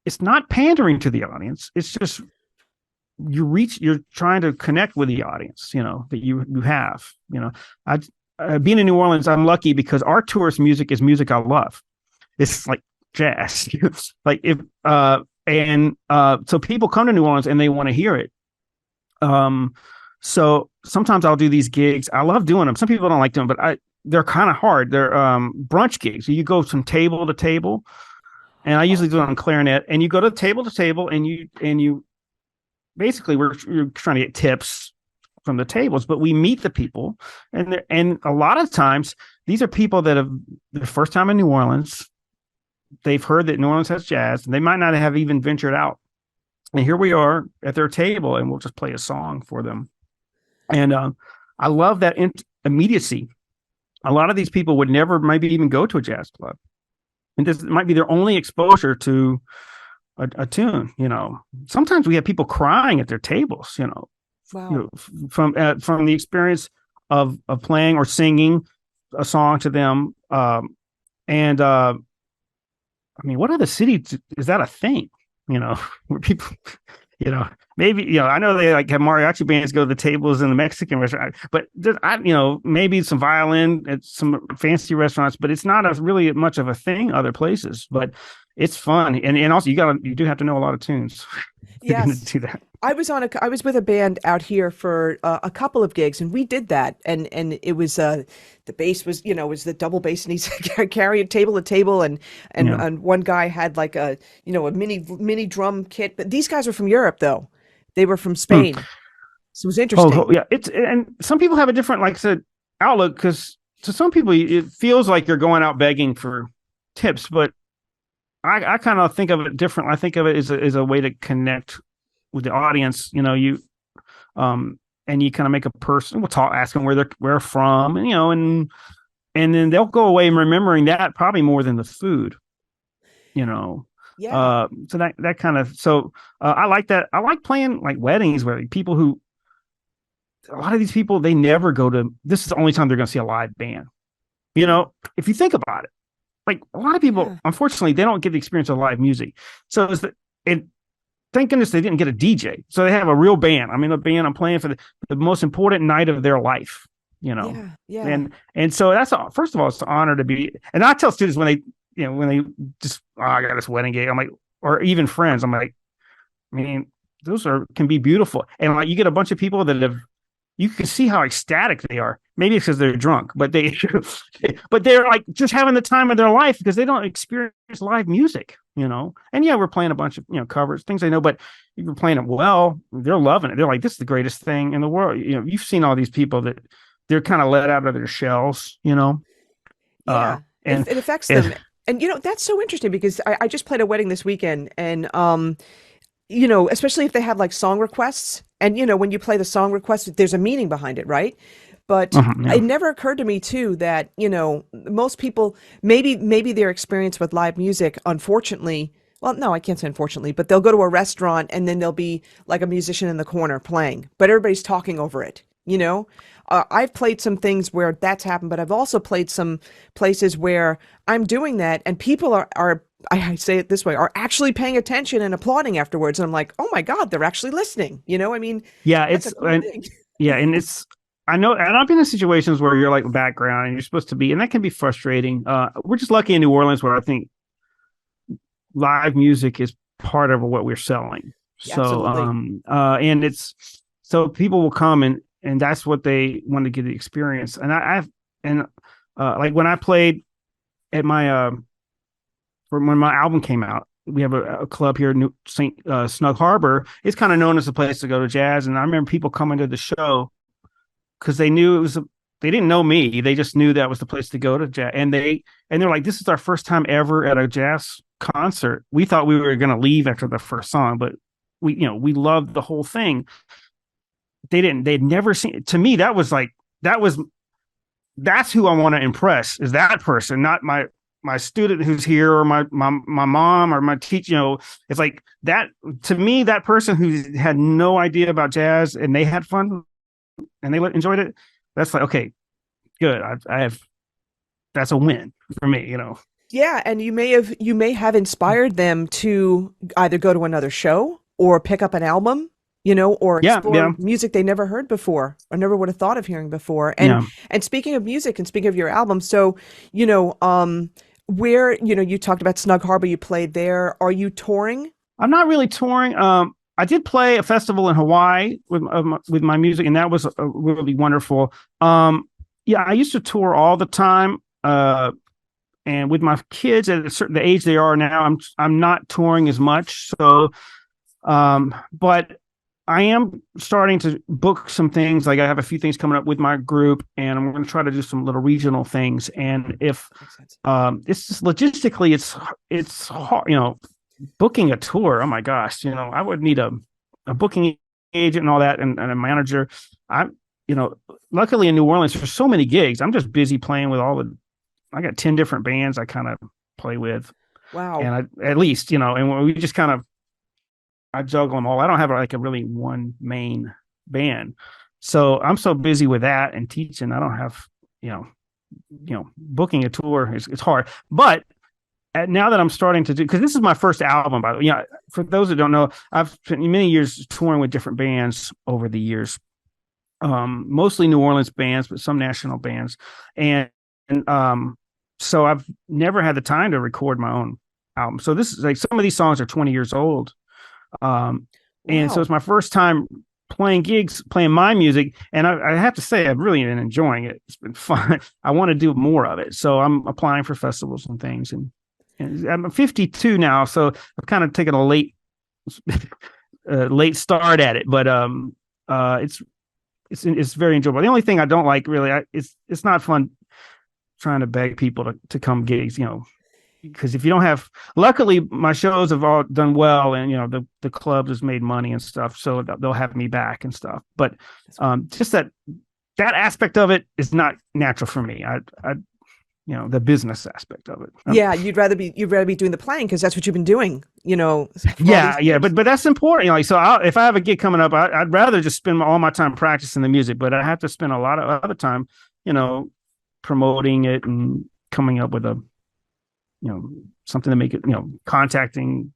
it's not pandering to the audience. It's just you're trying to connect with the audience, that you have, being in New Orleans, I'm lucky because our tourist music is music I love. It's like jazz, like so people come to New Orleans and they want to hear it. So sometimes I'll do these gigs. I love doing them. Some people don't like them, but they're kind of hard. They're brunch gigs. So you go from table to table, and I usually do it on clarinet. And you go to table, and you basically you're trying to get tips from the tables, but we meet the people, and a lot of times these are people that have their first time in New Orleans. They've heard that New Orleans has jazz, and they might not have even ventured out. And here we are at their table, and we'll just play a song for them. And I love that immediacy. A lot of these people would never maybe even go to a jazz club. And this might be their only exposure to a tune. Sometimes we have people crying at their tables, Wow. from the experience of playing or singing a song to them. And I mean, what other city is that a thing? Where people, maybe, I know they like have mariachi bands go to the tables in the Mexican restaurant, but maybe some violin at some fancy restaurants, but it's not really much of a thing other places, but it's fun. And also you do have to know a lot of tunes. Yes. To do that. I was with a band out here for a couple of gigs, and we did that. And it was the bass was was the double bass, and he's carrying table to table, and one guy had like a mini drum kit. But these guys were from Europe, though. They were from Spain, so it was interesting. Yeah, and some people have a different, like I said, outlook, because to some people it feels like you're going out begging for tips, but I kind of think of it different. I think of it as a way to connect with the audience. And you kind of make a person. We'll ask them where they're from, and then they'll go away remembering that probably more than the food. Yeah. So that kind of I like that. I like playing like weddings where people who a lot of these people they never go to. This is the only time they're going to see a live band. If you think about it. Like a lot of people, unfortunately, they don't get the experience of live music. So thank goodness they didn't get a DJ. So they have a real band. I mean, a band I'm playing for the most important night of their life. Yeah. And so first of all, it's an honor to be. And I tell students when they just I got this wedding gig, I'm like, or even friends, I'm like, I mean, those can be beautiful. And like you get a bunch of people that you can see how ecstatic they are. Maybe it's because they're drunk, but they're like just having the time of their life because they don't experience live music, And we're playing a bunch of covers, things they know, but if you're playing it well, they're loving it. They're like, this is the greatest thing in the world. You've seen all these people that they're kind of let out of their shells, Yeah. And it affects them. And that's so interesting because I just played a wedding this weekend, and especially if they have like song requests, and when you play the song request, there's a meaning behind it, right? But it never occurred to me too that most people maybe their experience with live music, unfortunately, well, no, I can't say unfortunately, but they'll go to a restaurant and then there'll be like a musician in the corner playing, but everybody's talking over it. I've played some things where that's happened, but I've also played some places where I'm doing that and people are I say it this way, are actually paying attention and applauding afterwards. And I'm like, oh my God, they're actually listening. I mean, yeah, it's, cool yeah. And I know, and I've been in situations where you're like background and you're supposed to be, and that can be frustrating. We're just lucky in New Orleans where I think live music is part of what we're selling. So, absolutely. And so people will come and that's what they want to get the experience. And like when I played at my, when my album came out, we have a club here in Snug Harbor. It's kind of known as a place to go to jazz. And I remember people coming to the show because they knew they didn't know me. They just knew that was the place to go to jazz. And they're like, this is our first time ever at a jazz concert. We thought we were going to leave after the first song, but we loved the whole thing. They'd never seen, to me, that's who I want to impress, is that person, not my student who's here or my mom or my teacher. It's like that, to me, that person who had no idea about jazz and they had fun and they enjoyed it. That's like, okay, good. That's a win for me, Yeah. And you may have inspired them to either go to another show or pick up an album, or explore music they never heard before or never would have thought of hearing before. And speaking of music and speaking of your album, so, where, you talked about Snug Harbor, you played there. Are you touring? I'm not really touring. I did play a festival in Hawaii with my music, and that was really wonderful. Yeah, I used to tour all the time. And with my kids at a certain the age they are now, I'm not touring as much. So, but I am starting to book some things. Like I have a few things coming up with my group, and I'm going to try to do some little regional things. And if Makes sense. it's just logistically, it's hard, booking a tour. Oh my gosh, I would need a booking agent and all that, and a manager. I'm, luckily in New Orleans, there's so many gigs. I'm just busy playing with I got 10 different bands I kind of play with. Wow. And at least, and we just kind of, I juggle them all. I don't have like a really one main band. So I'm so busy with that and teaching. I don't have, booking a tour it's hard. But now that I'm starting to do, because this is my first album, by the way, for those that don't know, I've spent many years touring with different bands over the years, mostly New Orleans bands, but some national bands. And so I've never had the time to record my own album. So this is like, some of these songs are 20 years old. And so it's my first time playing gigs, playing my music. And I have to say, I've really been enjoying it. It's been fun. I want to do more of it. So I'm applying for festivals and things. And I'm 52 now. So I've kind of taken a late start at it, but it's very enjoyable. The only thing I don't like really, it's not fun trying to beg people to come gigs, because if you don't have, luckily my shows have all done well, and the clubs has made money and stuff, so they'll have me back and stuff. But just that aspect of it is not natural for me. I the business aspect of it. Yeah, you'd rather be doing the playing because that's what you've been doing. Yeah, but that's important. So if I have a gig coming up, I'd rather just spend all my time practicing the music, but I have to spend a lot of other time, promoting it and coming up with something to make it, contacting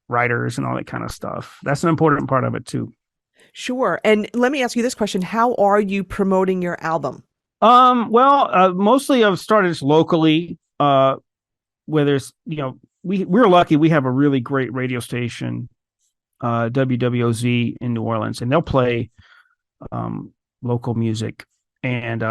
writers and all that kind of stuff. That's an important part of it too. Sure. And let me ask you this question. How are you promoting your album? Well, mostly I've started this locally, where there's, we're lucky. We have a really great radio station, WWOZ in New Orleans, and they'll play, local music. And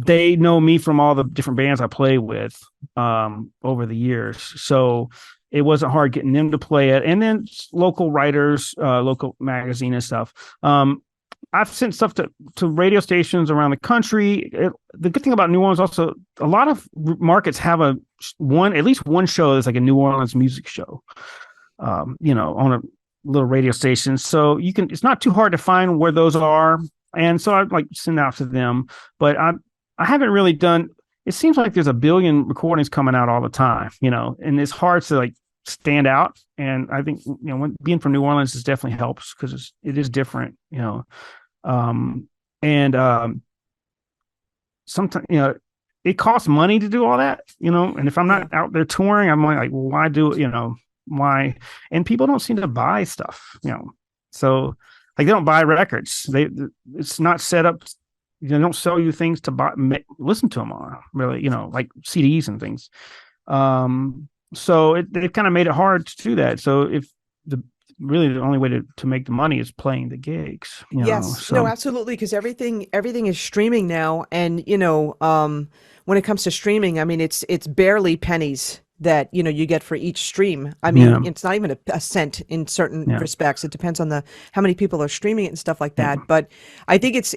they know me from all the different bands I play with over the years. So it wasn't hard getting them to play it. And then local writers, local magazine and stuff. I've sent stuff to radio stations around the country. The good thing about New Orleans also, a lot of markets have at least one show that's like a New Orleans music show, on a little radio station. So it's not too hard to find where those are. And so I'd like send out to them, but I haven't really done, it seems like there's a billion recordings coming out all the time, and it's hard to like stand out. And I think, when being from New Orleans is definitely helps because it is different, sometimes, it costs money to do all that, and if I'm not out there touring, I'm like, well, why do it, why? And people don't seem to buy stuff, so like they don't buy records. It's not set up. They don't sell you things to buy, listen to them on, really, like CDs and things. So they've kind of made it hard to do that. So really the only way to make the money is playing the gigs. Yes, so. no, absolutely, because everything is streaming now, and when it comes to streaming, I mean, it's barely pennies that you get for each stream. I mean, it's not even a cent in certain respects. It depends on how many people are streaming it and stuff like that. But I think it's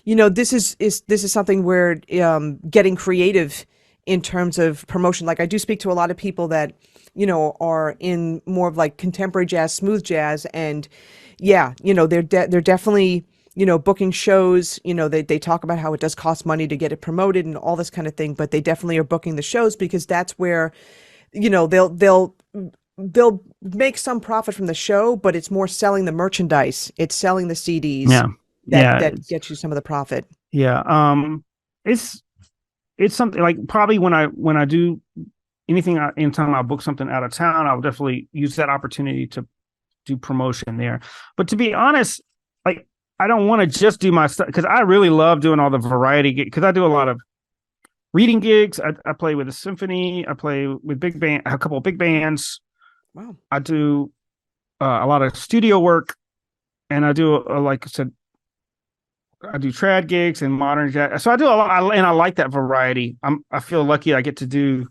this is something where getting creative in terms of promotion. Like I do speak to a lot of people that are in more of like contemporary jazz, smooth jazz, and they're definitely booking shows. They talk about how it does cost money to get it promoted and all this kind of thing, but they definitely are booking the shows because that's where, they'll make some profit from the show, but it's more selling the merchandise. It's selling the CDs that gets you some of the profit. Yeah. It's something like probably when I do anything anytime I book something out of town, I'll definitely use that opportunity to do promotion there. But to be honest, like, I don't want to just do my stuff because I really love doing all the variety gigs because I do a lot of reading gigs. I play with a symphony. I play with a couple of big bands. Wow. I do a lot of studio work, and I do, like I said, I do trad gigs and modern jazz. So I do a lot, and I like that variety. I feel lucky I get to do,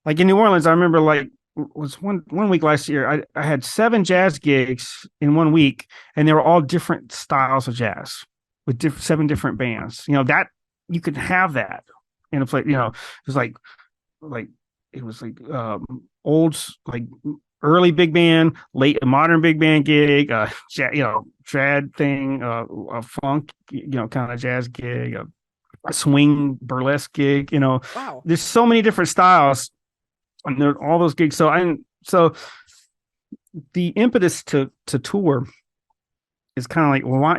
like in New Orleans. I remember like was one week last year. I had 7 jazz gigs in 1 week, and they were all different styles of jazz with 7 different bands. That you could have that in a place. It was like it was like old, like early big band, late modern big band gig, trad thing, a funk, kind of jazz gig, a swing burlesque gig. Wow. There's so many different styles, and there all those gigs. So the impetus to tour is kind of like, well, why,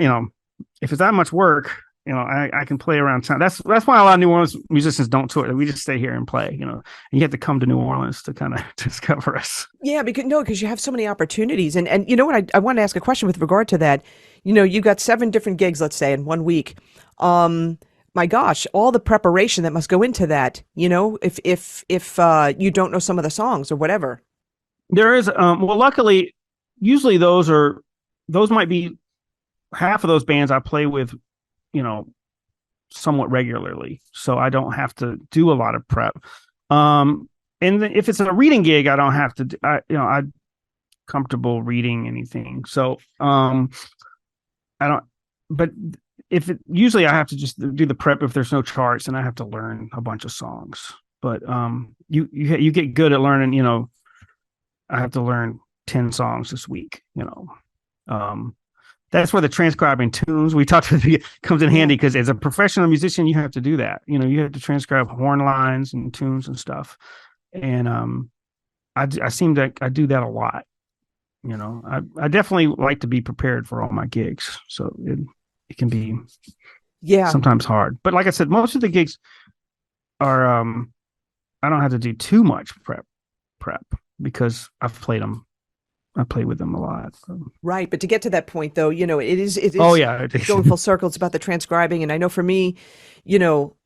if it's that much work, I can play around town. That's why a lot of New Orleans musicians don't tour. We just stay here and play, and you have to come to New Orleans to kind of discover us. Yeah, because you have so many opportunities. And you know what, I want to ask a question with regard to that. You got 7 different gigs, let's say, in 1 week. My gosh, all the preparation that must go into that, if you don't know some of the songs or whatever. There is, well, luckily, usually those might be half of those bands I play with, somewhat regularly. So I don't have to do a lot of prep. And if it's a reading gig, I don't have to, I'm comfortable reading anything. So, I don't, but usually I have to just do the prep if there's no charts, and I have to learn a bunch of songs. But, you get good at learning, I have to learn 10 songs this week, that's where the transcribing tunes we talked about comes in handy, because as a professional musician, you have to do that. You have to transcribe horn lines and tunes and stuff. And I seem to I do that a lot. I definitely like to be prepared for all my gigs, so it can be sometimes hard. But like I said, most of the gigs are I don't have to do too much prep because I've played them. I play with them a lot. Right. But to get to that point, though, it is oh, yeah. going full circle. It's about the transcribing. And I know for me, they'll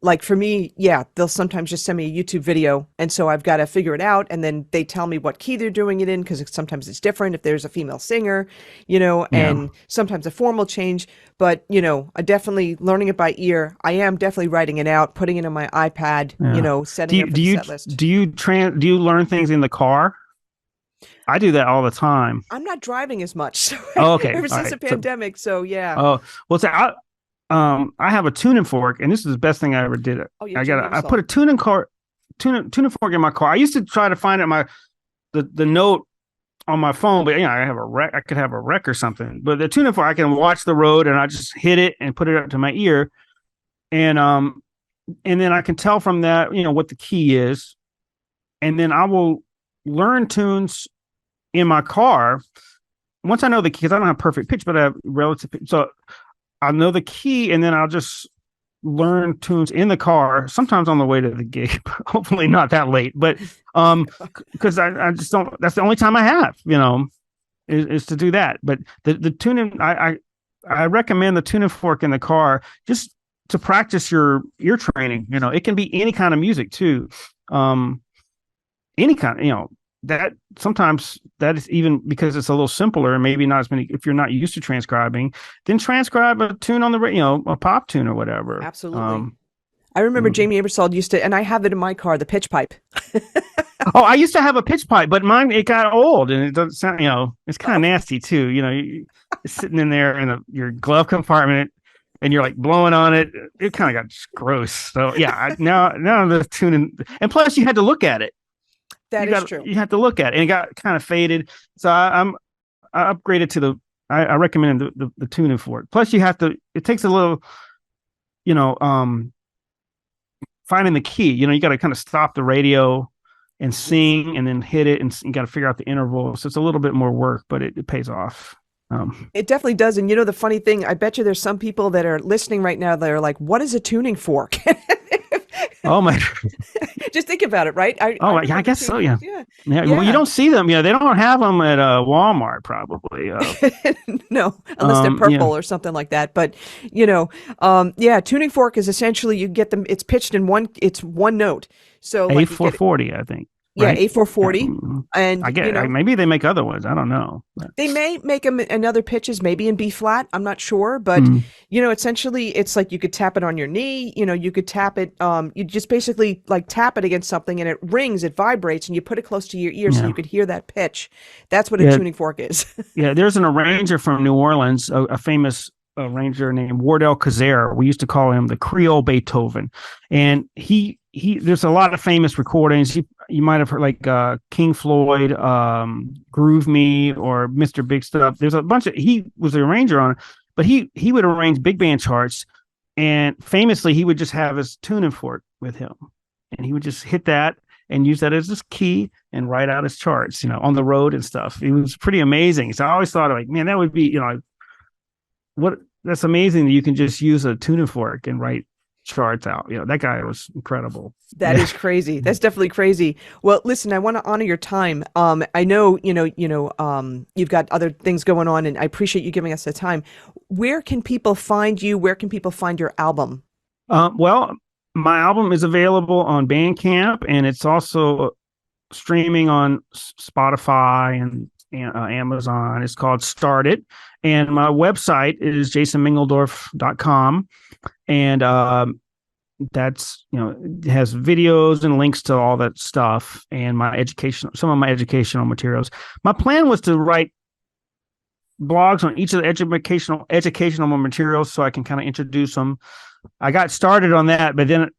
sometimes just send me a YouTube video. And so I've got to figure it out. And then they tell me what key they're doing it in, because sometimes it's different if there's a female singer, and sometimes a formal change. But, I definitely learning it by ear. I am definitely writing it out, putting it on my iPad, setting up the set list. Do you learn things in the car? I do that all the time. I'm not driving as much. So okay. Ever since the pandemic. So yeah. Oh, well, I have a tuning fork, and this is the best thing I ever did. I put a tuning fork in my car. I used to try to find it the note on my phone, but I have a wreck. I could have a wreck or something. But the tuning fork, I can watch the road, and I just hit it and put it up to my ear, and then I can tell from that what the key is, and then I will learn tunes in my car. Once I know the key, because I don't have perfect pitch, but I have relative pitch. So I know the key, and then I'll just learn tunes in the car, sometimes on the way to the gig, but hopefully not that late. But because I just don't, that's the only time I have, is to do that. But the tuning, I recommend the tuning fork in the car just to practice your ear training. It can be any kind of music too. Any kind, that sometimes that is, even because it's a little simpler and maybe not as many, if you're not used to transcribing, then transcribe a tune on the radio, a pop tune or whatever. Absolutely. I remember Jamie Aebersold used to, and I have it in my car, the pitch pipe. Oh, I used to have a pitch pipe, but mine, it got old, and it doesn't sound, it's kind of nasty too. You're sitting in there in your glove compartment, and you're like blowing on it. It kind of got gross. So yeah, now the tuning, and plus you had to look at it. That is true. You have to look at it, and it got kind of faded. So I upgraded to I recommend the tuning fork. Plus you have to, it takes a little, finding the key. You got to kind of stop the radio and sing, and then hit it, and you got to figure out the interval. So it's a little bit more work, but it pays off. It definitely does. And the funny thing, I bet you there's some people that are listening right now that are like, what is a tuning fork? Oh my! Just think about it, right? I guess so. Yeah. Well, you don't see them. They don't have them at Walmart, probably. No, unless they're purple or something like that. But tuning fork is essentially, you get them. It's pitched in one. It's one note. So A440, I think. Yeah, right? Yeah. A440. And, I get maybe they make other ones. I don't know. they may make another pitches, maybe in B flat. I'm not sure, but Mm, essentially, it's like you could tap it on your knee. You could tap it. You just basically like tap it against something, and it rings, it vibrates, and you put it close to your ear so yeah. you could hear that pitch. That's what a Yeah. tuning fork is. Yeah. There's an arranger from New Orleans, a famous arranger named Wardell Kazare. We used to call him the Creole Beethoven, and he there's a lot of famous recordings. You might have heard like King Floyd, Groove Me, or Mr. Big Stuff. There's a bunch of, he was the arranger on it, but he would arrange big band charts, and famously he would just have his tuning fork with him, and he would just hit that and use that as his key and write out his charts, on the road and stuff. It was pretty amazing. So I always thought, like, man, that would be, what, that's amazing that you can just use a tuning fork and write charts out. That guy was incredible. That is crazy. That's definitely crazy. Well, listen, I want to honor your time. I know, you've got other things going on, and I appreciate you giving us the time. Where can people find you? Where can people find your album? Well, my album is available on Bandcamp, and it's also streaming on Spotify and Amazon. It's called Start It. And my website is jasonmingledorff.com. And that's, it has videos and links to all that stuff, and some of my educational materials. My plan was to write blogs on each of the educational materials so I can kind of introduce them. I got started on that, but then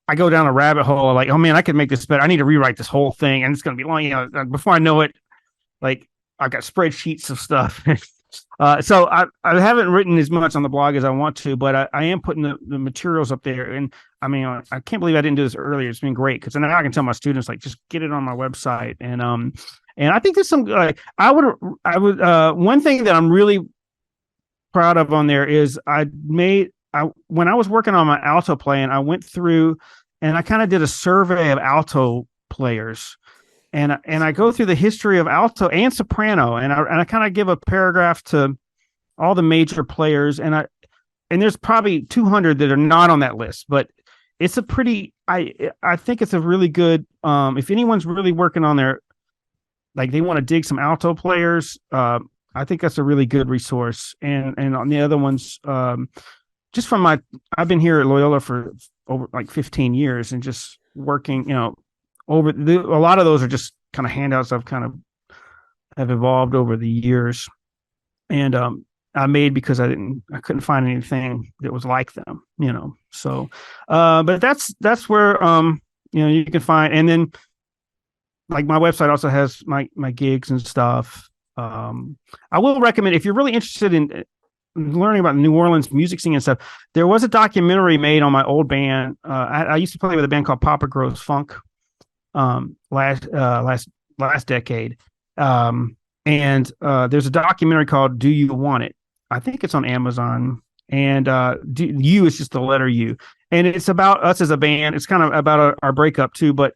I go down a rabbit hole like, oh man, I could make this better. I need to rewrite this whole thing, and it's going to be long. Before I know it, like, I've got spreadsheets of stuff. So I haven't written as much on the blog as I want to, but I am putting the materials up there. And I mean, I can't believe I didn't do this earlier. It's been great, because now I can tell my students, like, just get it on my website. And I think there's some, I would one thing that I'm really proud of on there is when I was working on my alto playing, I went through and I kind of did a survey of alto players. And I go through the history of alto and soprano, and I kind of give a paragraph to all the major players, and there's probably 200 that are not on that list, but it's a pretty, I think it's a really good, if anyone's really working on their, like, they want to dig some alto players, I think that's a really good resource. And on the other ones, just from I've been here at Loyola for over like 15 years, and just working, a lot of those are just kind of handouts I've kind of have evolved over the years, and I made because I couldn't find anything that was like them, So, but that's where you can find, and then like my website also has my gigs and stuff. I will recommend, if you're really interested in learning about New Orleans music scene and stuff, there was a documentary made on my old band. I used to play with a band called Papa Grows Funk. Last decade, and there's a documentary called "Do You Want It?" I think it's on Amazon, and U is just the letter U, and it's about us as a band. It's kind of about our breakup too, but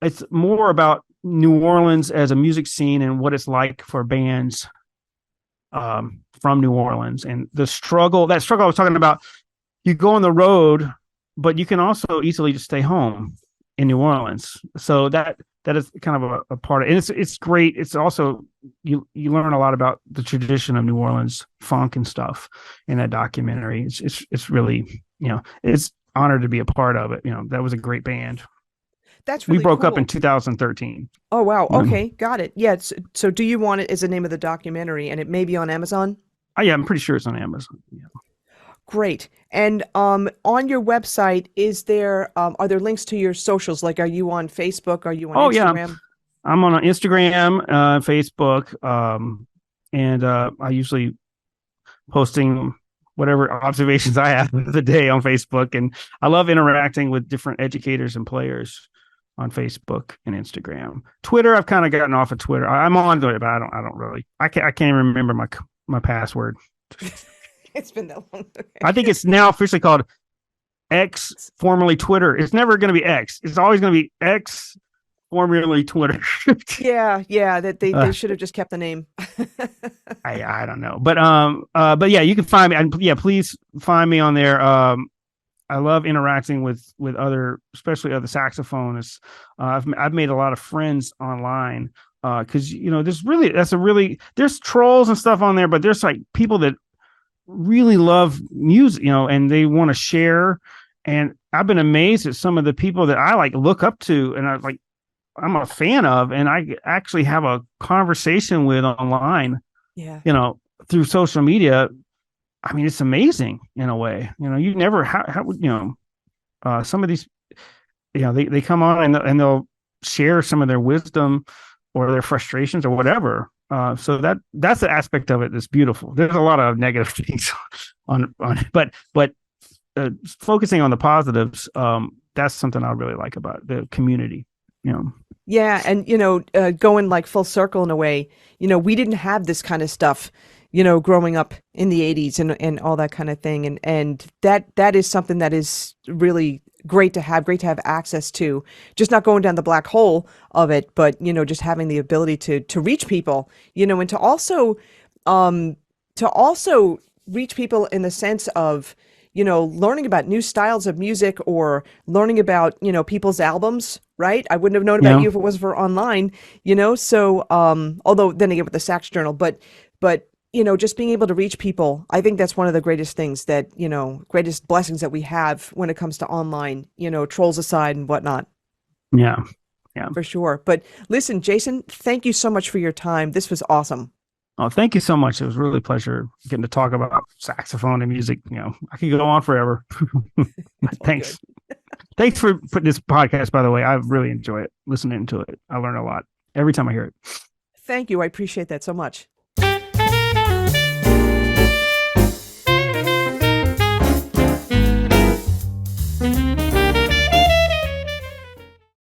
it's more about New Orleans as a music scene and what it's like for bands from New Orleans, and the struggle I was talking about. You go on the road, but you can also easily just stay home in New Orleans. So that is kind of a part of it. And it's great. It's also, you learn a lot about the tradition of New Orleans funk and stuff in that documentary. It's really, it's honored to be a part of it. That was a great band. That's really We broke cool. up in 2013. Oh, wow. Okay. Got it. Yeah. So Do You Want It is the name of the documentary, and it may be on Amazon? Yeah, I'm pretty sure it's on Amazon. Yeah. Great. And on your website, are there links to your socials? Like, are you on Facebook? Are you on Instagram? Yeah. I'm on Instagram, Facebook, and I usually posting whatever observations I have of the day on Facebook. And I love interacting with different educators and players on Facebook and Instagram. Twitter, I've kind of gotten off of Twitter. I'm on it, but I don't really. I can't even remember my password. It's been that long. Okay. I think it's now officially called X, formerly Twitter. It's never going to be X. It's always going to be X, formerly Twitter. Yeah. That they should have just kept the name. I don't know, but yeah, you can find me. And yeah, please find me on there. I love interacting with other, especially other saxophonists. I've made a lot of friends online because there's trolls and stuff on there, but there's like people that really love music, and they want to share. And I've been amazed at some of the people that I like look up to, and I'm a fan of, and I actually have a conversation with online. Yeah. Through social media. I mean, it's amazing in a way. You never how would some of these, they come on and they'll share some of their wisdom or their frustrations or whatever. So that's the aspect of it that's beautiful. There's a lot of negative things on but focusing on the positives, that's something I really like about the community. Yeah, and going like full circle in a way, we didn't have this kind of stuff, growing up in the 80s and all that kind of thing. And that is something that is really great to have access to, just not going down the black hole of it, but, just having the ability to reach people, and to also reach people in the sense of, learning about new styles of music or learning about, people's albums, right? I wouldn't have known about you if it wasn't for online, so, although then again with the Sax Journal, but, just being able to reach people, I think that's one of the greatest things that, greatest blessings that we have when it comes to online, trolls aside and whatnot. Yeah. Yeah. For sure. But listen, Jason, thank you so much for your time. This was awesome. Oh, thank you so much. It was really a pleasure getting to talk about saxophone and music. I could go on forever. Thanks. Thanks for putting this podcast, by the way. I really enjoy it, listening to it. I learn a lot every time I hear it. Thank you. I appreciate that so much.